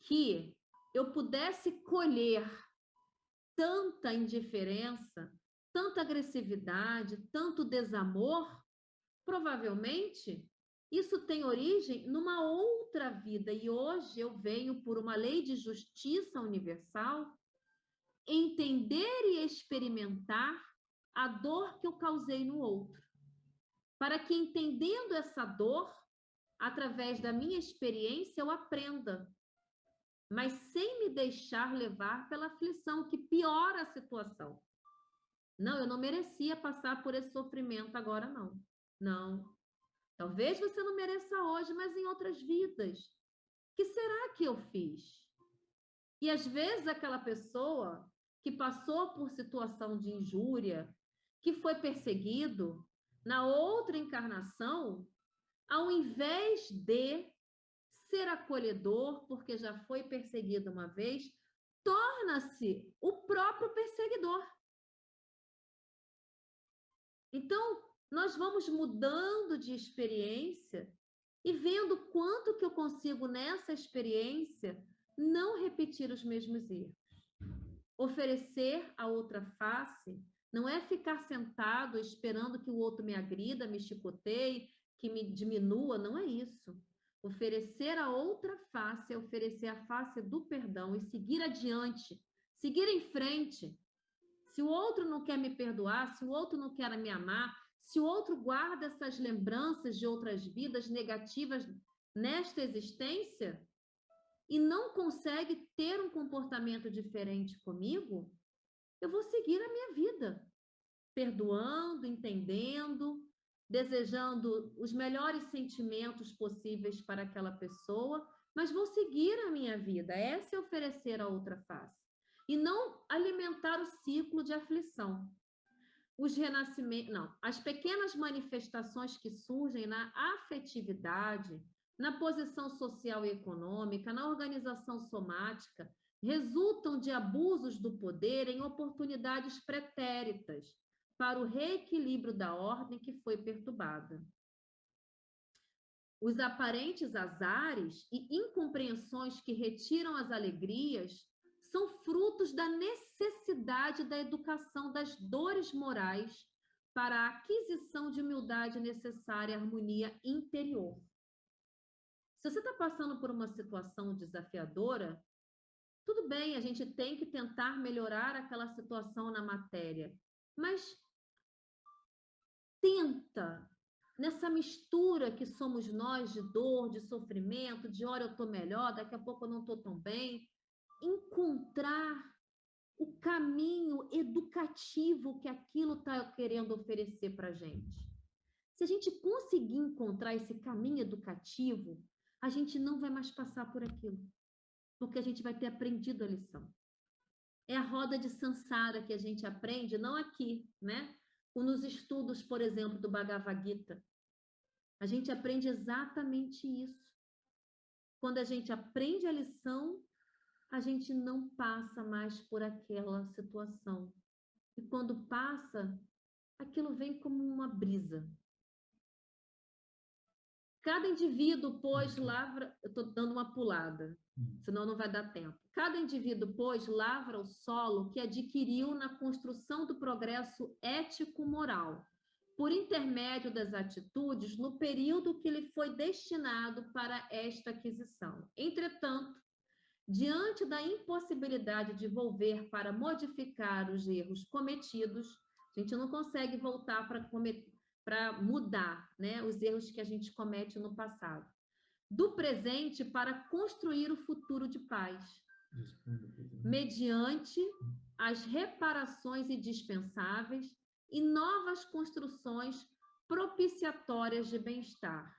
que eu pudesse colher tanta indiferença, tanta agressividade, tanto desamor, provavelmente isso tem origem numa outra vida. E hoje eu venho, por uma lei de justiça universal, entender e experimentar a dor que eu causei no outro. Para que, entendendo essa dor, através da minha experiência, eu aprenda, mas sem me deixar levar pela aflição, que piora a situação. Não, eu não merecia passar por esse sofrimento agora, não. Não. Talvez você não mereça hoje, mas em outras vidas. O que será que eu fiz? E às vezes aquela pessoa que passou por situação de injúria, que foi perseguido, na outra encarnação, ao invés de ser acolhedor, porque já foi perseguido uma vez, torna-se o próprio perseguidor. Então, nós vamos mudando de experiência e vendo quanto que eu consigo, nessa experiência, não repetir os mesmos erros. Oferecer a outra face não é ficar sentado esperando que o outro me agrida, me chicoteie, que me diminua, não é isso. Oferecer a outra face é oferecer a face do perdão e seguir adiante, seguir em frente. Se o outro não quer me perdoar, se o outro não quer me amar, Se o outro guarda essas lembranças de outras vidas negativas nesta existência e não consegue ter um comportamento diferente comigo, eu vou seguir a minha vida, perdoando, entendendo, desejando os melhores sentimentos possíveis para aquela pessoa, mas vou seguir a minha vida. Essa é oferecer a outra face. E não alimentar o ciclo de aflição. Os renascimentos, não, as pequenas manifestações que surgem na afetividade, na posição social e econômica, na organização somática, resultam de abusos do poder em oportunidades pretéritas para o reequilíbrio da ordem que foi perturbada. Os aparentes azares e incompreensões que retiram as alegrias são frutos da necessidade da educação das dores morais para a aquisição de humildade necessária à harmonia interior. Se você está passando por uma situação desafiadora, tudo bem, a gente tem que tentar melhorar aquela situação na matéria, mas tenta, nessa mistura que somos nós de dor, de sofrimento, de hora eu estou melhor, daqui a pouco eu não estou tão bem, encontrar o caminho educativo que aquilo está querendo oferecer para a gente. Se a gente conseguir encontrar esse caminho educativo, a gente não vai mais passar por aquilo, porque a gente vai ter aprendido a lição. É a roda de Sansara que a gente aprende, não aqui, né? Nos estudos, por exemplo, do Bhagavad Gita. A gente aprende exatamente isso. Quando a gente aprende a lição, a gente não passa mais por aquela situação. E quando passa, aquilo vem como uma brisa. Cada indivíduo, pois, lavra... Eu estou dando uma pulada, senão não vai dar tempo. Cada indivíduo, pois, lavra o solo que adquiriu na construção do progresso ético-moral, por intermédio das atitudes no período que lhe foi destinado para esta aquisição. Entretanto, diante da impossibilidade de volver para modificar os erros cometidos, a gente não consegue voltar para mudar, né, os erros que a gente comete no passado. Do presente para construir o futuro de paz, mediante as reparações indispensáveis e novas construções propiciatórias de bem-estar.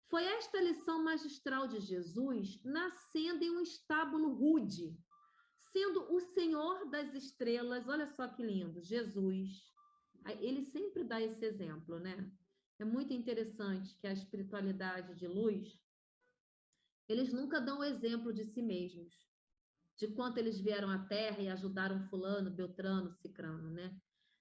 Foi esta lição magistral de Jesus, nascendo em um estábulo rude, sendo o Senhor das estrelas, olha só que lindo, Jesus. Ele sempre dá esse exemplo, né? É muito interessante que a espiritualidade de luz, eles nunca dão o exemplo de si mesmos, de quanto eles vieram à Terra e ajudaram fulano, beltrano, cicrano, né?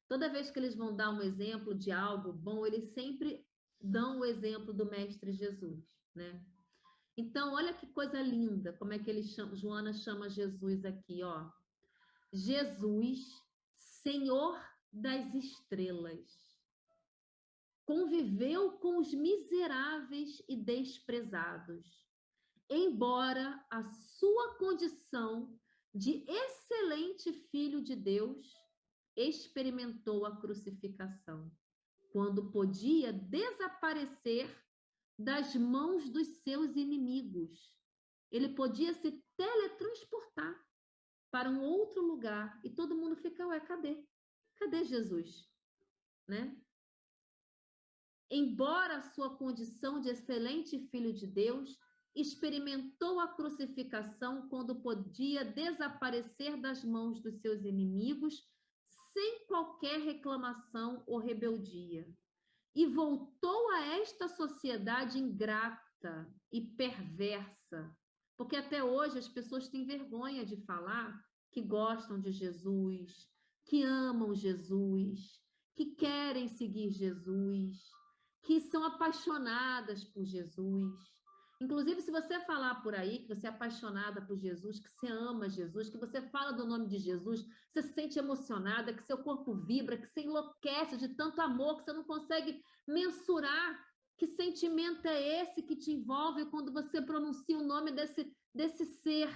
Toda vez que eles vão dar um exemplo de algo bom, eles sempre dão o exemplo do Mestre Jesus, né? Então, olha que coisa linda, como é que ele chama, Joana chama Jesus aqui, ó. Jesus, Senhor das estrelas, conviveu com os miseráveis e desprezados, embora a sua condição de excelente filho de Deus experimentou a crucificação, quando podia desaparecer das mãos dos seus inimigos. Ele podia se teletransportar para um outro lugar e todo mundo fica, ué, cadê? Cadê Jesus? Né? Embora a sua condição de excelente filho de Deus, experimentou a crucificação quando podia desaparecer das mãos dos seus inimigos sem qualquer reclamação ou rebeldia. E voltou a esta sociedade ingrata e perversa, porque até hoje as pessoas têm vergonha de falar que gostam de Jesus, que amam Jesus, que querem seguir Jesus, que são apaixonadas por Jesus. Inclusive, se você falar por aí que você é apaixonada por Jesus, que você ama Jesus, que você fala do nome de Jesus, você se sente emocionada, que seu corpo vibra, que você enlouquece de tanto amor, que você não consegue mensurar que sentimento é esse que te envolve quando você pronuncia o nome desse ser.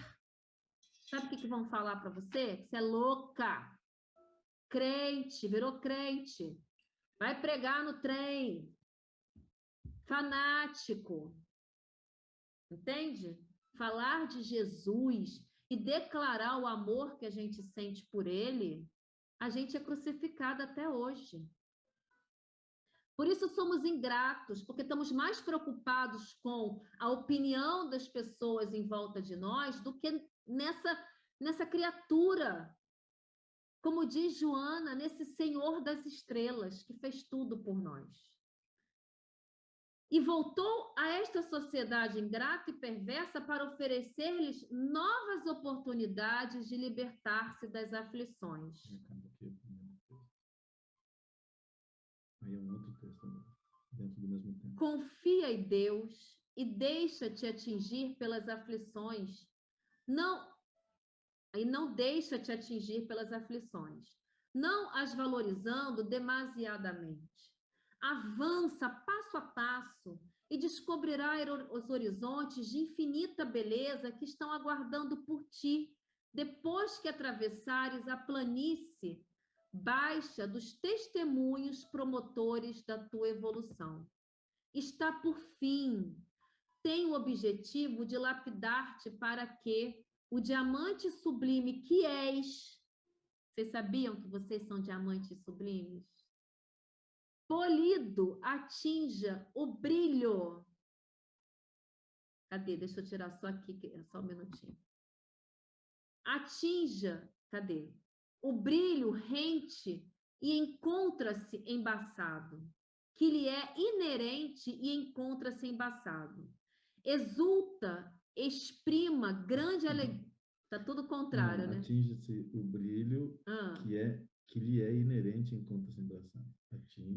Sabe o que vão falar para você? Que você é louca, crente, virou crente. vai pregar no trem, fanático, entende? Falar de Jesus e declarar o amor que a gente sente por ele, a gente é crucificado até hoje. Por isso somos ingratos, porque estamos mais preocupados com a opinião das pessoas em volta de nós do que nessa criatura, como diz Joana, nesse Senhor das estrelas que fez tudo por nós. E voltou a esta sociedade ingrata e perversa para oferecer-lhes novas oportunidades de libertar-se das aflições. Aí é um outro texto também, dentro do mesmo tempo. Confia em Deus e deixa-te atingir pelas aflições. Não deixa-te atingir pelas aflições, não as valorizando demasiadamente. Avança passo a passo e descobrirá os horizontes de infinita beleza que estão aguardando por ti, depois que atravessares a planície baixa dos testemunhos promotores da tua evolução. Está por fim. Tem o objetivo de lapidar-te para que o diamante sublime que és, vocês sabiam que vocês são diamantes sublimes? Polido, atinja o brilho. Cadê? Deixa eu tirar só aqui, só um minutinho. Atinja, cadê? O brilho rente e encontra-se embaçado, que lhe é inerente e encontra-se embaçado. Exulta, exprima grande alegria. Está tudo contrário, né? Atinge-se o brilho que lhe é inerente enquanto-se embaçado.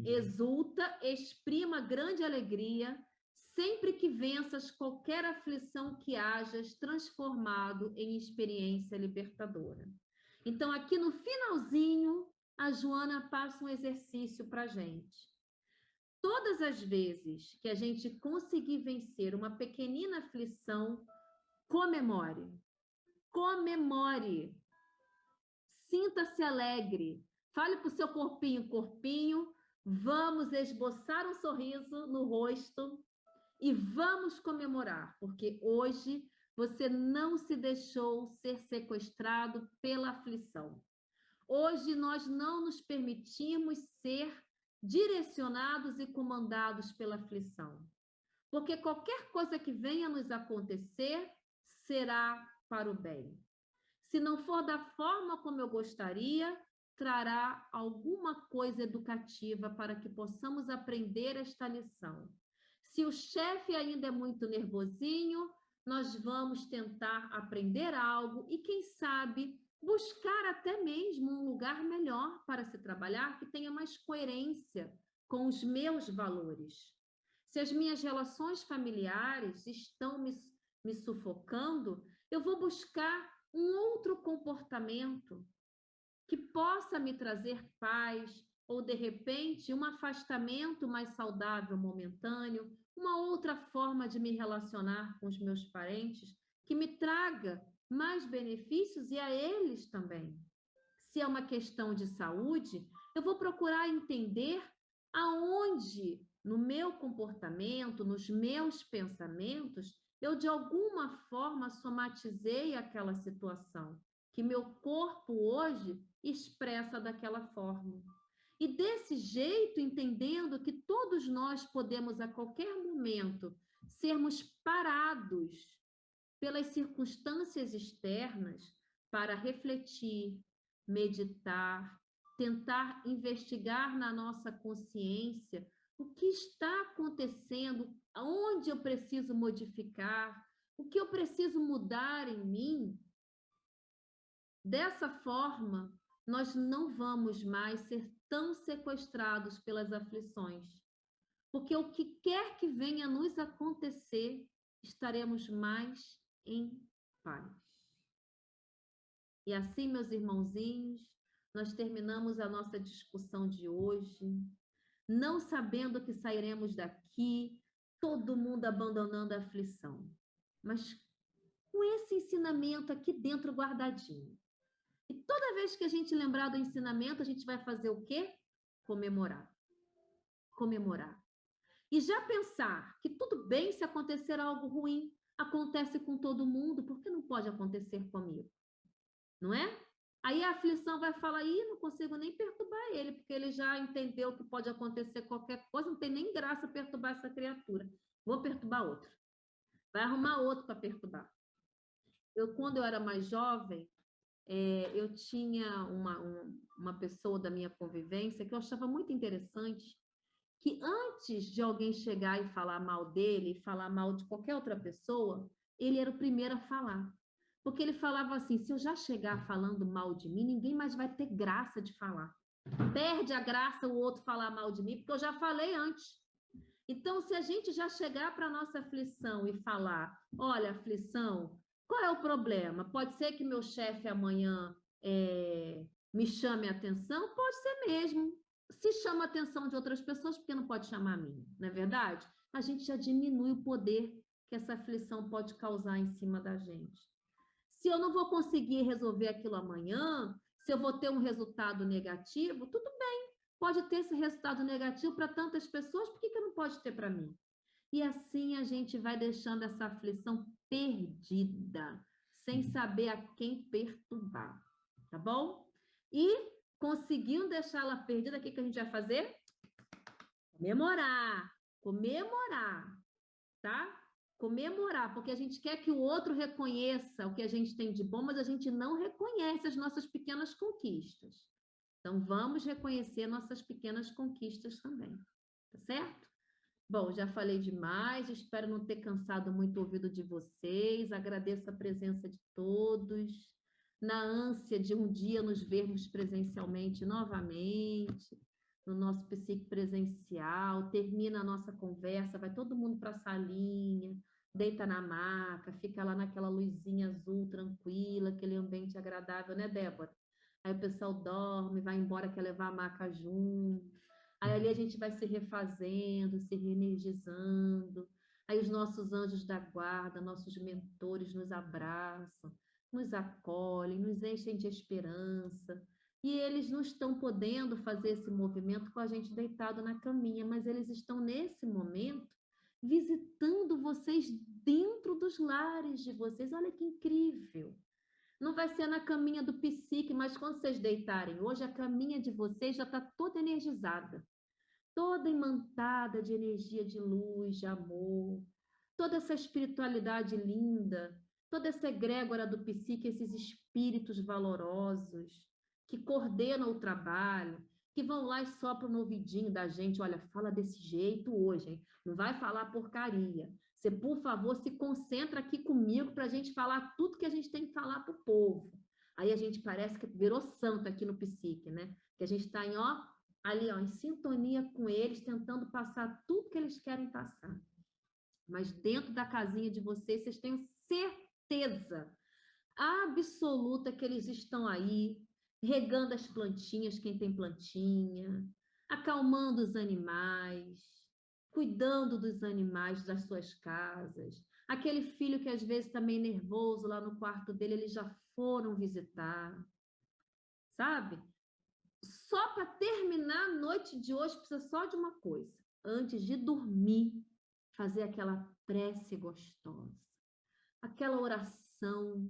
Exulta, exprima grande alegria, sempre que venças qualquer aflição que hajas transformado em experiência libertadora. Então, aqui no finalzinho, a Joana passa um exercício para a gente. Todas as vezes que a gente conseguir vencer uma pequenina aflição, comemore. Comemore. Sinta-se alegre. Fale para o seu corpinho, vamos esboçar um sorriso no rosto e vamos comemorar, porque hoje você não se deixou ser sequestrado pela aflição. Hoje nós não nos permitimos ser direcionados e comandados pela aflição. Porque qualquer coisa que venha nos acontecer será para o bem. Se não for da forma como eu gostaria, trará alguma coisa educativa para que possamos aprender esta lição. Se o chefe ainda é muito nervosinho, nós vamos tentar aprender algo e, quem sabe, buscar até mesmo um lugar melhor para se trabalhar que tenha mais coerência com os meus valores. Se as minhas relações familiares estão me sufocando, eu vou buscar um outro comportamento que possa me trazer paz ou, de repente, um afastamento mais saudável momentâneo, uma outra forma de me relacionar com os meus parentes que me traga mais benefícios e a eles também. Se é uma questão de saúde, eu vou procurar entender aonde, no meu comportamento, nos meus pensamentos, eu de alguma forma somatizei aquela situação, que meu corpo hoje expressa daquela forma. E desse jeito, entendendo que todos nós podemos a qualquer momento sermos parados pelas circunstâncias externas para refletir, meditar, tentar investigar na nossa consciência o que está acontecendo, aonde eu preciso modificar, o que eu preciso mudar em mim. Dessa forma, nós não vamos mais ser tão sequestrados pelas aflições, porque o que quer que venha nos acontecer, estaremos mais em paz. E assim, meus irmãozinhos, nós terminamos a nossa discussão de hoje, não sabendo que sairemos daqui, todo mundo abandonando a aflição, mas com esse ensinamento aqui dentro guardadinho. E toda vez que a gente lembrar do ensinamento, a gente vai fazer o quê? Comemorar. comemorar. E já pensar que tudo bem se acontecer algo ruim, acontece com todo mundo, por que não pode acontecer comigo? Não é? Aí a aflição vai falar, não consigo nem perturbar ele, porque ele já entendeu que pode acontecer qualquer coisa, não tem nem graça perturbar essa criatura. Vou perturbar outro. Vai arrumar outro para perturbar. Quando eu era mais jovem, eu tinha uma pessoa da minha convivência que eu achava muito interessante, que antes de alguém chegar e falar mal dele, falar mal de qualquer outra pessoa, ele era o primeiro a falar. Porque ele falava assim, se eu já chegar falando mal de mim, ninguém mais vai ter graça de falar. Perde a graça o outro falar mal de mim, porque eu já falei antes. Então, se a gente já chegar para a nossa aflição e falar, olha, aflição, qual é o problema? Pode ser que meu chefe amanhã me chame a atenção? Pode ser mesmo. Se chama a atenção de outras pessoas, por que não pode chamar a mim? Não é verdade? A gente já diminui o poder que essa aflição pode causar em cima da gente. Se eu não vou conseguir resolver aquilo amanhã, se eu vou ter um resultado negativo, tudo bem. Pode ter esse resultado negativo para tantas pessoas, por que não pode ter para mim? E assim a gente vai deixando essa aflição perdida, sem saber a quem perturbar, tá bom? E conseguindo deixá-la perdida, o que a gente vai fazer? Comemorar, tá? Comemorar, porque a gente quer que o outro reconheça o que a gente tem de bom, mas a gente não reconhece as nossas pequenas conquistas. Então, vamos reconhecer nossas pequenas conquistas também, tá certo? Bom, já falei demais, espero não ter cansado muito o ouvido de vocês, agradeço a presença de todos, na ânsia de um dia nos vermos presencialmente novamente, no nosso psique presencial, termina a nossa conversa, vai todo mundo para a salinha, deita na maca, fica lá naquela luzinha azul, tranquila, aquele ambiente agradável, né, Débora? Aí o pessoal dorme, vai embora, quer levar a maca junto. Aí ali a gente vai se refazendo, se reenergizando. Aí os nossos anjos da guarda, nossos mentores nos abraçam, nos acolhem, nos enchem de esperança. E eles não estão podendo fazer esse movimento com a gente deitado na caminha, mas eles estão nesse momento visitando vocês dentro dos lares de vocês. Olha que incrível! Não vai ser na caminha do psique, mas quando vocês deitarem hoje, a caminha de vocês já está toda energizada, toda imantada de energia de luz, de amor, toda essa espiritualidade linda, toda essa egrégora do psique, esses espíritos valorosos que coordenam o trabalho, que vão lá e sopram no ouvidinho da gente, olha, fala desse jeito hoje, hein? Não vai falar porcaria. Você, por favor, se concentra aqui comigo para a gente falar tudo que a gente tem que falar para o povo. Aí a gente parece que virou santo aqui no psique, né? Que a gente está ali, em sintonia com eles, tentando passar tudo que eles querem passar. Mas dentro da casinha de vocês têm certeza absoluta que eles estão aí, regando as plantinhas, quem tem plantinha, acalmando os animais, cuidando dos animais das suas casas. Aquele filho que às vezes está meio nervoso lá no quarto dele, eles já foram visitar, sabe? Só para terminar a noite de hoje, precisa só de uma coisa. Antes de dormir, fazer aquela prece gostosa, aquela oração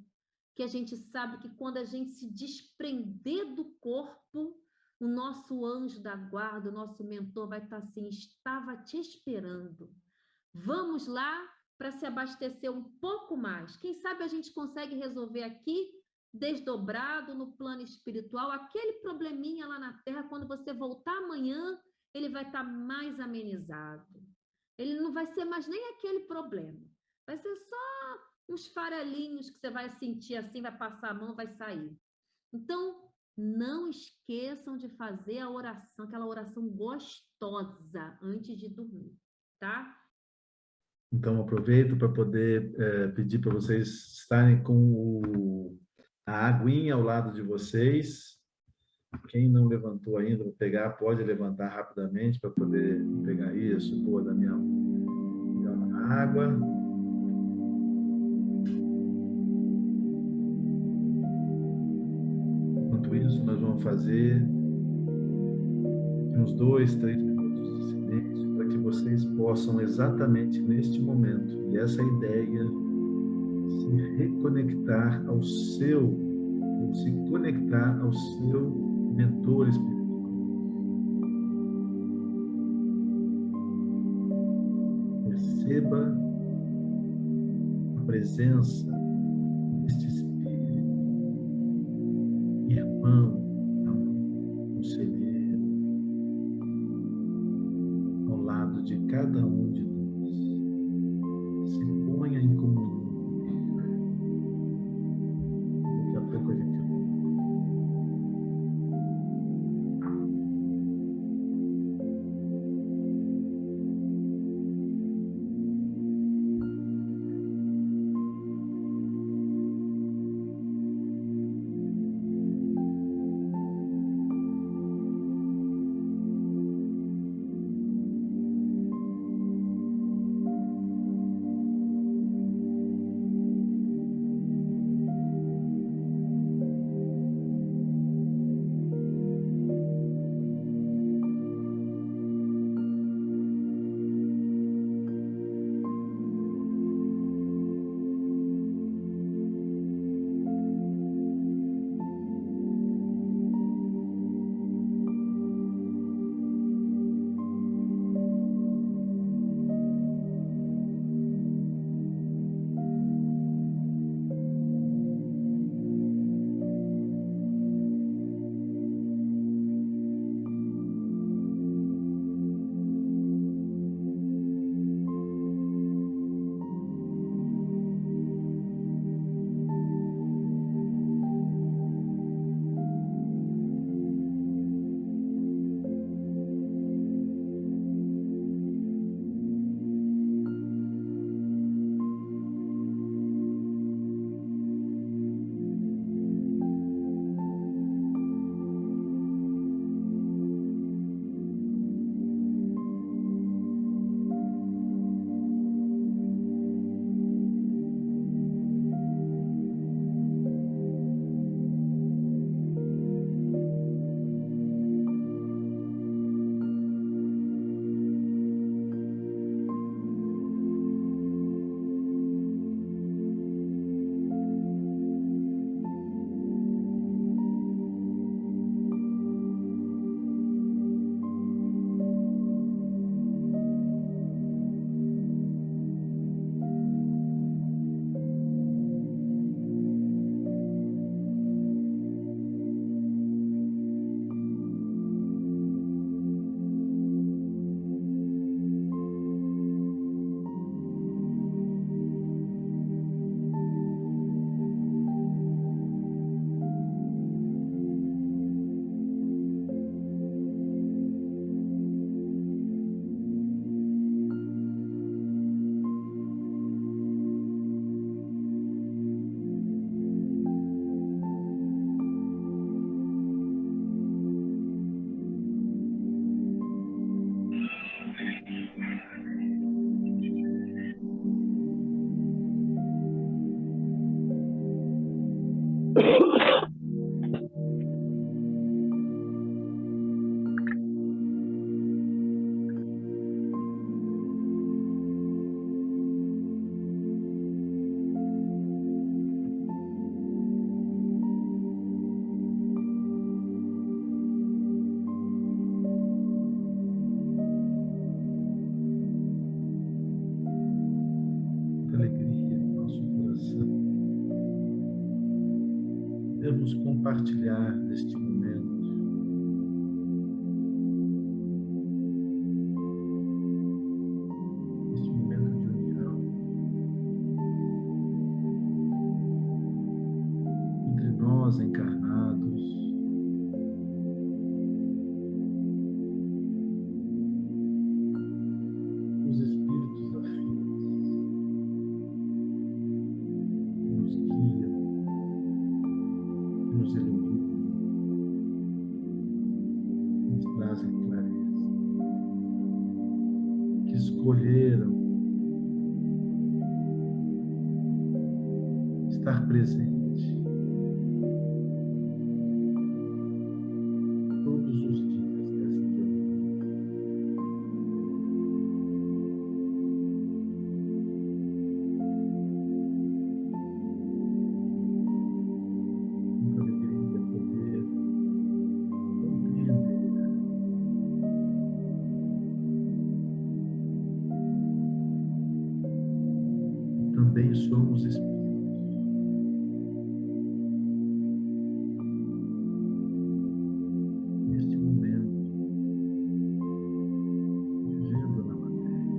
que a gente sabe que quando a gente se desprender do corpo, o nosso anjo da guarda, o nosso mentor vai estar assim, estava te esperando. Vamos lá para se abastecer um pouco mais. Quem sabe a gente consegue resolver aqui, desdobrado no plano espiritual, aquele probleminha lá na Terra, quando você voltar amanhã, ele vai estar mais amenizado. Ele não vai ser mais nem aquele problema. Vai ser só uns farelinhos que você vai sentir assim, vai passar a mão, vai sair. Então, não esqueçam de fazer a oração, aquela oração gostosa antes de dormir, tá? Então, aproveito para poder pedir para vocês estarem com a aguinha ao lado de vocês. Quem não levantou ainda, pode levantar rapidamente para poder pegar isso, boa da minha água. Enquanto isso, nós vamos fazer uns 2, 3 minutos de silêncio. silêncio para que vocês possam exatamente neste momento, e essa ideia, se reconectar ao seu, ou se conectar ao seu mentor espiritual. Perceba a presença deste espírito, irmão, conselheiro, ao lado de cada um de nós. Se ponha em comunhão. Daqui a pouco a gente volta. Alegria em nosso coração. Devemos compartilhar neste momento de união entre nós encarnados, os espíritos afins que nos guiam, que nos iluminam, que nos trazem clareza, que escolheram estar presente todos os dias dessa jornada. que somos espíritos. Neste momento, vivendo na matéria.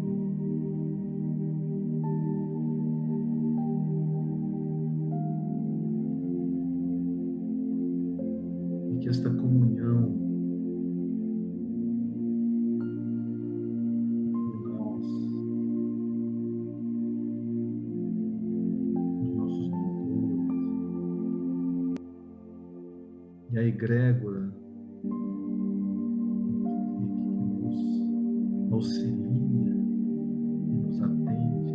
E que esta comunhão de nós, os nossos mentores, e a egrégora que nos auxilia e nos atende,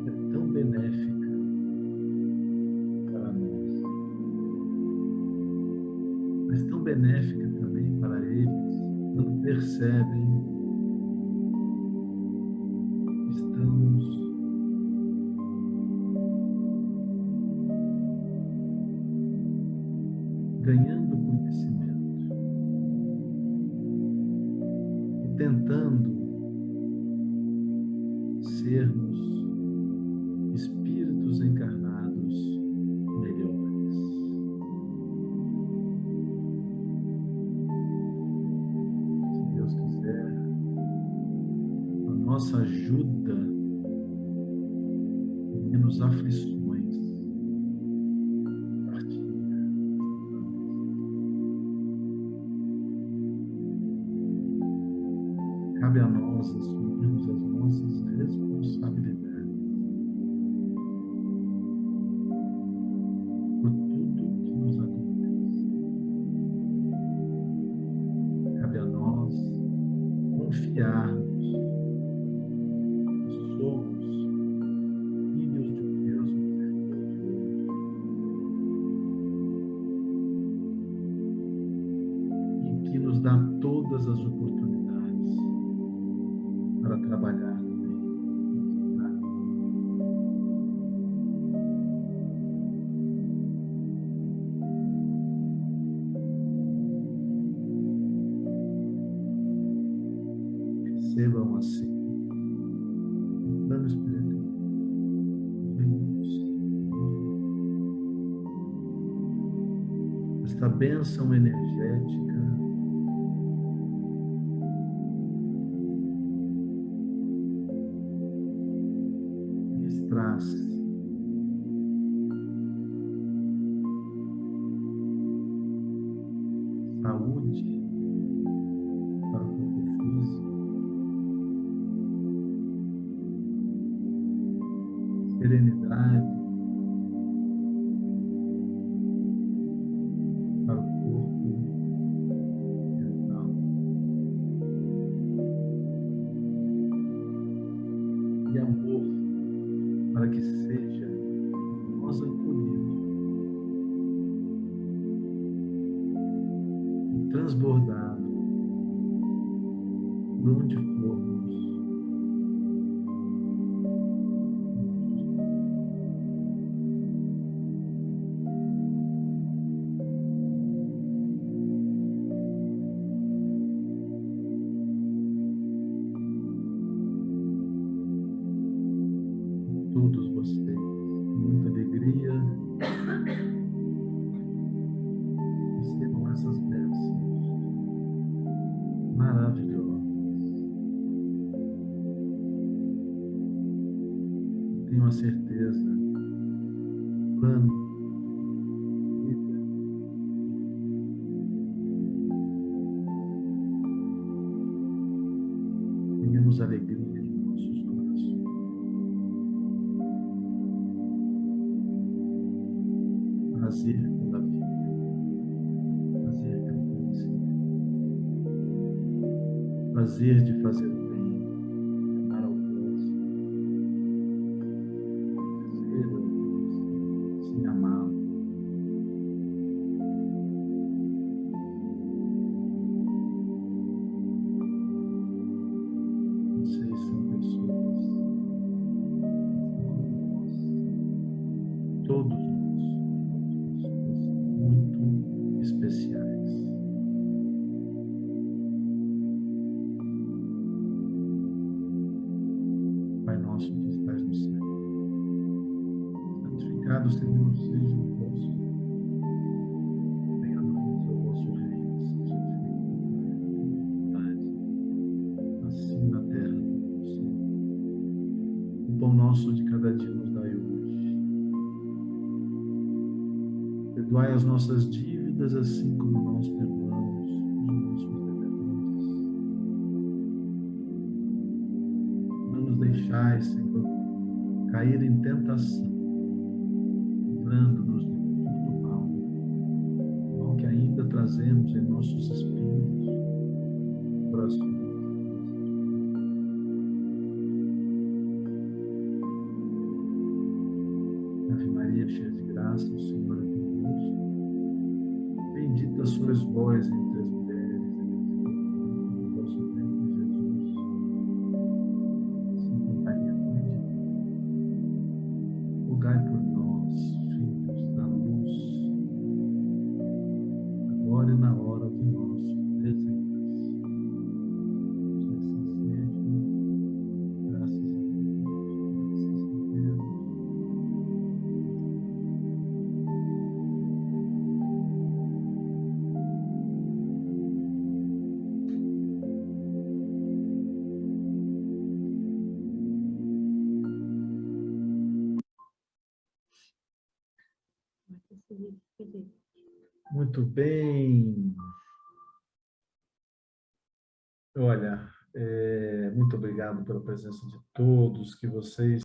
é tão benéfica para nós, mas tão benéfica também para eles, quando percebem que estamos ganhando conhecimento e tentando sermos espíritos encarnados melhores. Se Deus quiser, a nossa ajuda em menos aflições partilha. Cabe a nós assumirmos as nossas responsabilidades por tudo que nos acontece. Cabe a nós confiarmos que somos filhos de um Deus misericordioso e que nos dá todas as oportunidades para trabalhar no bem. Recebam assim, no plano espiritual, esta bênção energética que lhes traz saúde para o corpo físico, serenidade para o corpo mental e amor para que seja em nós acolhido e transbordado por onde formos. Todos vocês, com muita alegria, recebam essas bênçãos maravilhosas. Tenho a certeza, plano, vida, tenhamos alegria em nossos corações. Prazer pela vida, prazer pelo conhecimento, prazer de fazer o bem, amar ao próximo, prazer ao próximo, sem amá-lo. Vocês são pessoas como nós, todos nós somos pessoas muito especiais. santificado seja o vosso nome. Venha a nós o vosso reino, seja feita a vontade, assim na terra como no céu. O pão nosso de cada dia nos dai hoje. Perdoai as nossas dívidas, assim como nós perdoamos os nossos devedores. Não nos deixais, Senhor, cair em tentação, livrando-nos de todo mal, mal que ainda trazemos em nossos espíritos, corações. Ave Maria, cheia de graça, o Senhor é convosco. Bendita sois vós entre as mulheres, e bendito é o fruto do vosso ventre, Jesus. Santa Maria, Mãe de Deus, rogai por nós, filhos da luz, agora e na hora de nosso desencarne. Que assim seja, graças a Deus, graças a Deus. Muito bem. Olha, muito obrigado pela presença de todos, que vocês